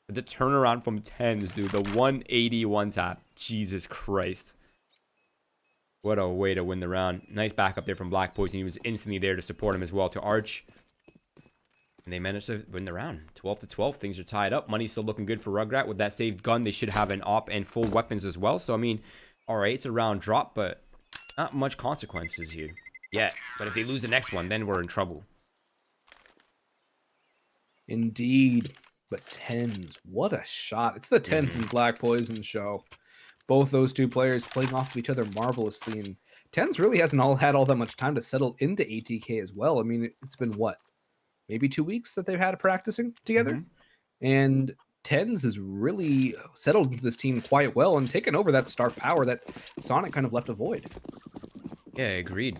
A: The turnaround from tens, dude. The 180 one tap. Jesus Christ. What a way to win the round. Nice backup there from Black Poison. He was instantly there to support him as well to Arch. And they managed to win the round. 12-12. Things are tied up. Money's still looking good for Rugrat. With that saved gun, they should have an op and full weapons as well. So, I mean, alright, it's a round drop, but not much consequences here yet. But if they lose the next one, then we're in trouble.
B: Indeed. But tens, what a shot. It's the tens and Black Poison show. Both those two players playing off of each other marvelously. And tens really hasn't had all that much time to settle into ATK as well. I mean, it's been what? Maybe 2 weeks that they've had practicing together. And tens has really settled into this team quite well and taken over that star power that Sonic kind of left a void.
A: Yeah, agreed.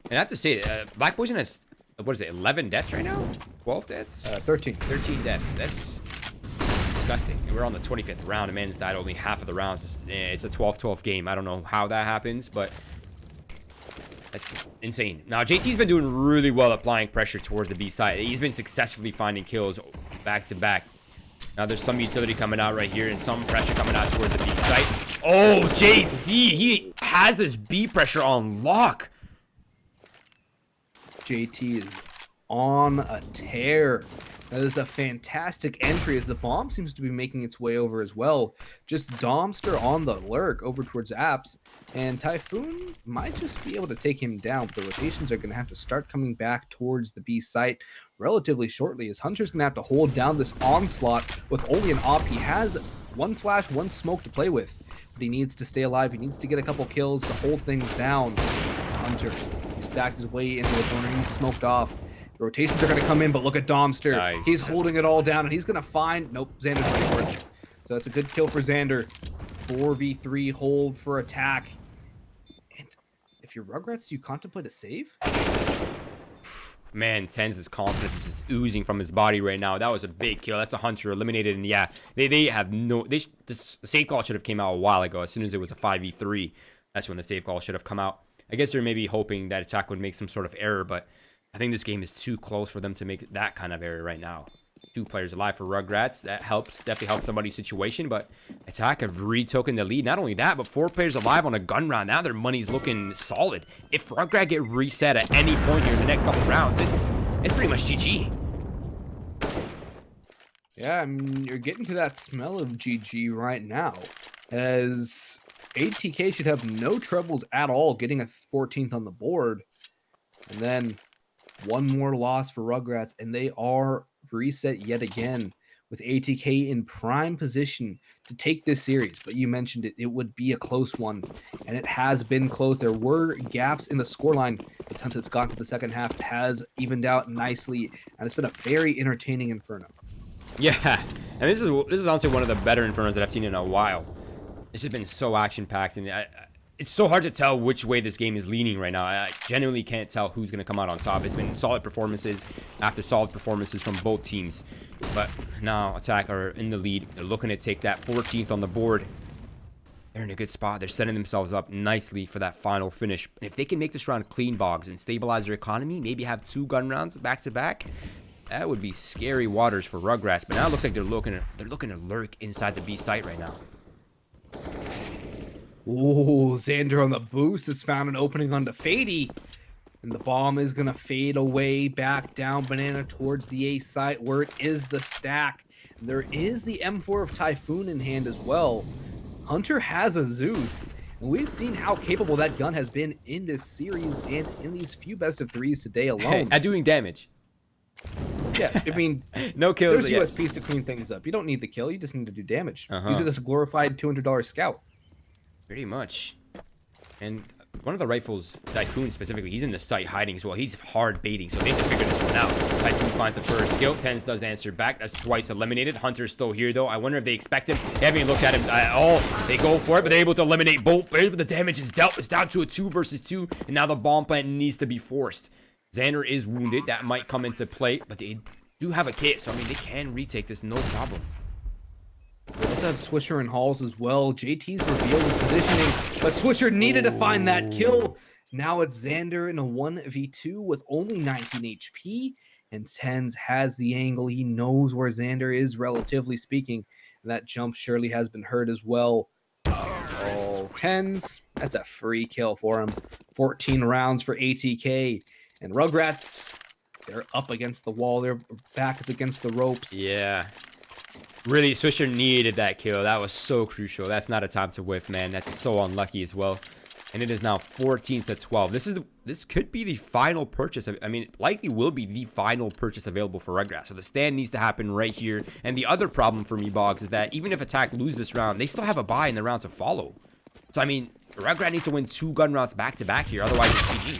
A: And I have to say, Black Poison has, what is it, 11 deaths right now? 12 deaths?
B: 13.
A: 13 deaths. That's disgusting. And we're on the 25th round. A man's died only half of the rounds. It's a 12-12 game. I don't know how that happens, but that's insane. Now, JT's been doing really well applying pressure towards the B side. He's been successfully finding kills back to back. Now, there's some utility coming out right here and some pressure coming out towards the B site. Oh, JT! He has this B pressure on lock.
B: JT is on a tear. That is a fantastic entry as the bomb seems to be making its way over as well. Just Domster on the lurk over towards Apps, and Typhoon might just be able to take him down. But the rotations are going to have to start coming back towards the B site relatively shortly, as Hunter's going to have to hold down this onslaught with only an op. He has one flash, one smoke to play with, but he needs to stay alive. He needs to get a couple kills to hold things down. Hunter, he's backed his way into the corner. He's smoked off. The rotations are going to come in, but look at Domster.
A: Nice.
B: He's holding it all down, and he's going to find... Nope, Xander's ready for it. So that's a good kill for Xander. 4v3 hold for attack. And if you're Rugrats, do you contemplate a save?
A: Man, Tens' confidence is just oozing from his body right now. That was a big kill. That's a Hunter eliminated, and yeah, they have no... the save call should have came out a while ago. As soon as it was a 5v3, that's when the save call should have come out. I guess they're maybe hoping that attack would make some sort of error, but I think this game is too close for them to make that kind of error right now. 2 players alive for Rugrats. That helps, definitely helps somebody's situation, but attack have retoken the lead. Not only that, but 4 players alive on a gun round. Now their money's looking solid. If Rugrat get reset at any point here in the next couple rounds, it's pretty much GG.
B: Yeah, I mean, you're getting to that smell of GG right now, as ATK should have no troubles at all getting a 14th on the board. And then one more loss for Rugrats, and they are reset yet again with ATK in prime position to take this series. But you mentioned it would be a close one, and it has been close. There were gaps in the scoreline, but since it's gone to the second half, it has evened out nicely, and it's been a very entertaining Inferno.
A: Yeah, and this is honestly one of the better Infernos that I've seen in a while. This has been so action-packed, and it's so hard to tell which way this game is leaning right now. I genuinely can't tell who's going to come out on top. It's been solid performances after solid performances from both teams. But now Attack are in the lead. They're looking to take that 14th on the board. They're in a good spot. They're setting themselves up nicely for that final finish. And if they can make this round clean, Boggs, and stabilize their economy, maybe have 2 gun rounds back-to-back, that would be scary waters for Rugrats. But now it looks like they're looking to lurk inside the B site right now.
B: Ooh, Xander on the boost has found an opening onto Fady. And the bomb is going to fade away back down Banana towards the A site where it is the stack. And there is the M4 of Typhoon in hand as well. Hunter has a Zeus. And we've seen how capable that gun has been in this series and in these few best of 3s today alone.
A: At doing damage.
B: Yeah, I mean,
A: no kills.
B: There's USPs to clean things up. You don't need the kill. You just need to do damage. Use it as a glorified $200 scout.
A: Pretty much. And one of the rifles, Typhoon specifically, he's in the site hiding as well. He's hard baiting, so they have to figure this one out. Typhoon finds the first kill. Tens does answer back. That's twice eliminated. Hunter's still here, though. I wonder if they expect him. They haven't even looked at him at all. They go for it, but they're able to eliminate both. But the damage is dealt. It's down to a 2 versus 2, and now the bomb plant needs to be forced. Xander is wounded. That might come into play, but they do have a kit, so I mean, they can retake this, no problem.
B: We also have Swisher and Halls as well. JT's revealed his positioning, but Swisher needed to find that kill. Now it's Xander in a 1v2 with only 19 HP, and Tens has the angle. He knows where Xander is, relatively speaking, and that jump surely has been heard as well. Oh, Tens, that's a free kill for him. 14 rounds for ATK, and Rugrats, they're up against the wall. Their back is against the ropes.
A: Yeah. Really, Swisher needed that kill. That was so crucial. That's not a time to whiff, man. That's so unlucky as well. And it is now 14-12. This could be the final purchase. I mean, it likely will be the final purchase available for Rugrats. So the stand needs to happen right here. And the other problem for me, Boggs, is that even if Attack lose this round, they still have a bye in the round to follow. So, I mean, Rugrat needs to win 2 gun rounds back-to-back here. Otherwise, it's GG.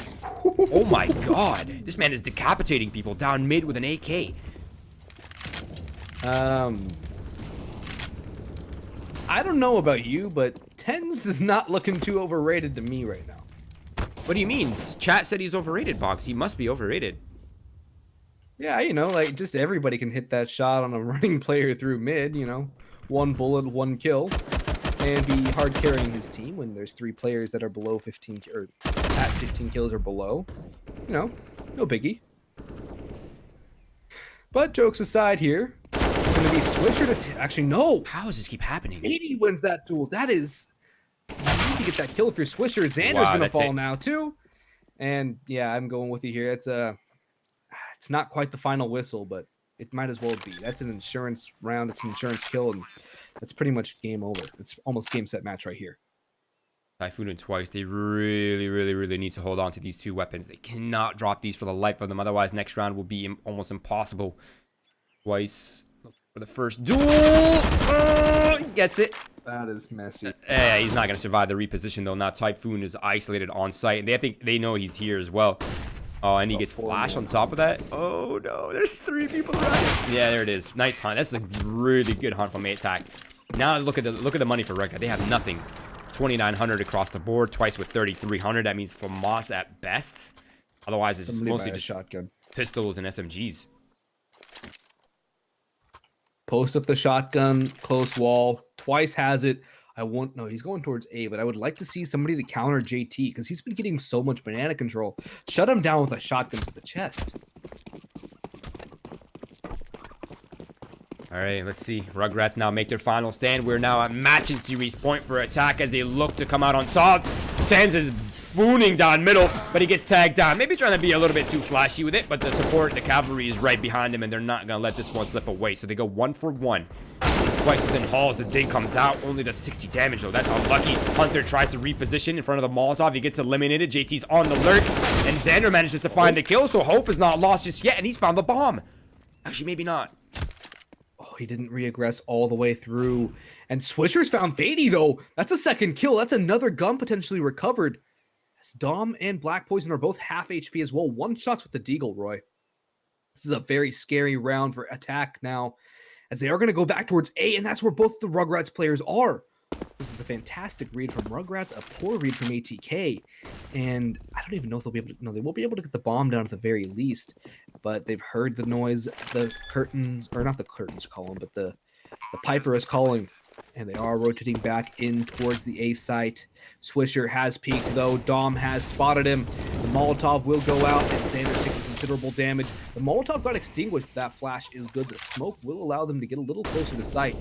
A: Oh, my God. This man is decapitating people down mid with an AK.
B: I don't know about you, but Tens is not looking too overrated to me right now.
A: What do you mean? Chat said he's overrated, Boggs. He must be overrated.
B: Yeah, you know, like just everybody can hit that shot on a running player through mid, you know, 1 bullet, 1 kill, and be hard carrying his team when there's 3 players that are below 15 or at 15 kills or below. You know, no biggie. But jokes aside here, it's going to be Swisher to actually no.
A: How does this keep happening?
B: 80 wins that duel. That is, you need to get that kill if you're Swisher. Xander's
A: Wow,
B: going to fall
A: it.
B: now too. And yeah, I'm going with you here. It's not quite the final whistle, but it might as well be. That's an insurance round. It's an insurance kill, and that's pretty much game over. It's almost game set match right here.
A: Typhoon and Twice, they really need to hold on to these 2 weapons. They cannot drop these for the life of them. Otherwise, next round will be almost impossible. Twice for the first duel. He gets it.
B: That is messy.
A: He's not going to survive the reposition, though. Now Typhoon is isolated on site, and they know he's here as well. Oh, and he gets flash on top of that. Oh, no. There's 3 people around him. Yeah, there it is. Nice hunt. That's a really good hunt from ATK. Now look at the money for Rugrats. They have nothing. 2,900 across the board. Twice with 3,300. That means for Moss at best. Otherwise, it's mostly just
B: shotgun,
A: pistols and SMGs.
B: Post up the shotgun, close wall. Twice has it. I won't know. He's going towards A, but I would like to see somebody to counter JT because he's been getting so much banana control. Shut him down with a shotgun to the chest.
A: All right, let's see. Rugrats now make their final stand. We're now at match and series point for attack as they look to come out on top. Tens is fooning down middle, but he gets tagged down. Maybe trying to be a little bit too flashy with it, but the support, the cavalry is right behind him, and they're not going to let this one slip away. So they go 1 for 1. Twice within Halls, the ding comes out. Only does 60 damage, though. That's unlucky. Hunter tries to reposition in front of the Molotov. He gets eliminated. JT's on the lurk, and Xander manages to find the kill, so hope is not lost just yet, and he's found the bomb. Actually, maybe not.
B: Oh, he didn't reaggress all the way through. And Swisher's found Fady, though. That's a second kill. That's another gun potentially recovered. As Dom and Black Poison are both half HP as well. 1 shots with the Deagle, Roy. This is a very scary round for attack now, as they are going to go back towards A, and that's where both the Rugrats players are. This is a fantastic read from Rugrats, a poor read from ATK, and I don't even know if they'll be able to, no, they won't be able to get the bomb down at the very least, but they've heard the noise, the curtains, or not the curtains calling, but the Piper is calling, and they are rotating back in towards the A site. Swisher has peeked, though. Dom has spotted him. The Molotov will go out, and Xander's taking considerable damage. The Molotov got extinguished. That flash is good. The smoke will allow them to get a little closer to sight.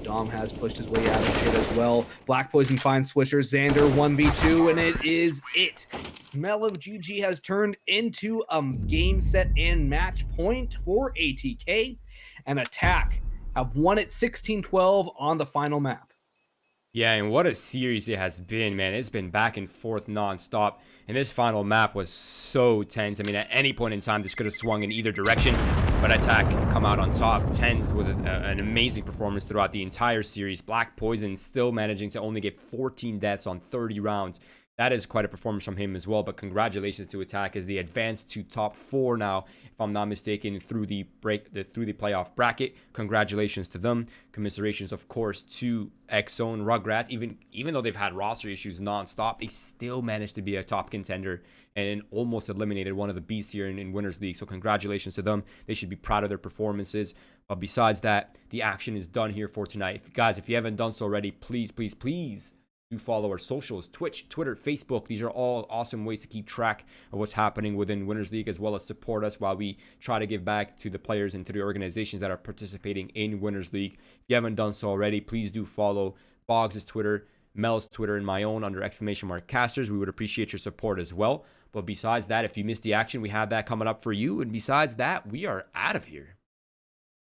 B: Dom has pushed his way out of it as well. Black Poison finds Swisher. Xander 1v2, and it is it. Smell of GG has turned into a game set and match point for ATK. And attack have won it 16-12 on the final map.
A: Yeah, and what a series it has been, man. It's been back and forth nonstop. And this final map was so tense. I mean, at any point in time, this could have swung in either direction. But attack come out on top. Tens with an amazing performance throughout the entire series. Black Poison still managing to only get 14 deaths on 30 rounds. that is quite a performance from him as well. But congratulations to Attack as they advance to top 4 now, if I'm not mistaken, through the playoff bracket. Congratulations to them. Commiserations, of course, to X-Zone Rugrats. Even though they've had roster issues nonstop, they still managed to be a top contender and almost eliminated one of the beasts here in Winners League. So congratulations to them. They should be proud of their performances. But besides that, the action is done here for tonight. Guys, if you haven't done so already, please do follow our socials, Twitch, Twitter, Facebook. These are all awesome ways to keep track of what's happening within Winners League, as well as support us while we try to give back to the players and to the organizations that are participating in Winners League. If you haven't done so already, please do follow Boggs' Twitter, Mel's Twitter, and my own under !casters. We would appreciate your support as well. But besides that, if you missed the action, we have that coming up for you. And besides that, we are out of here.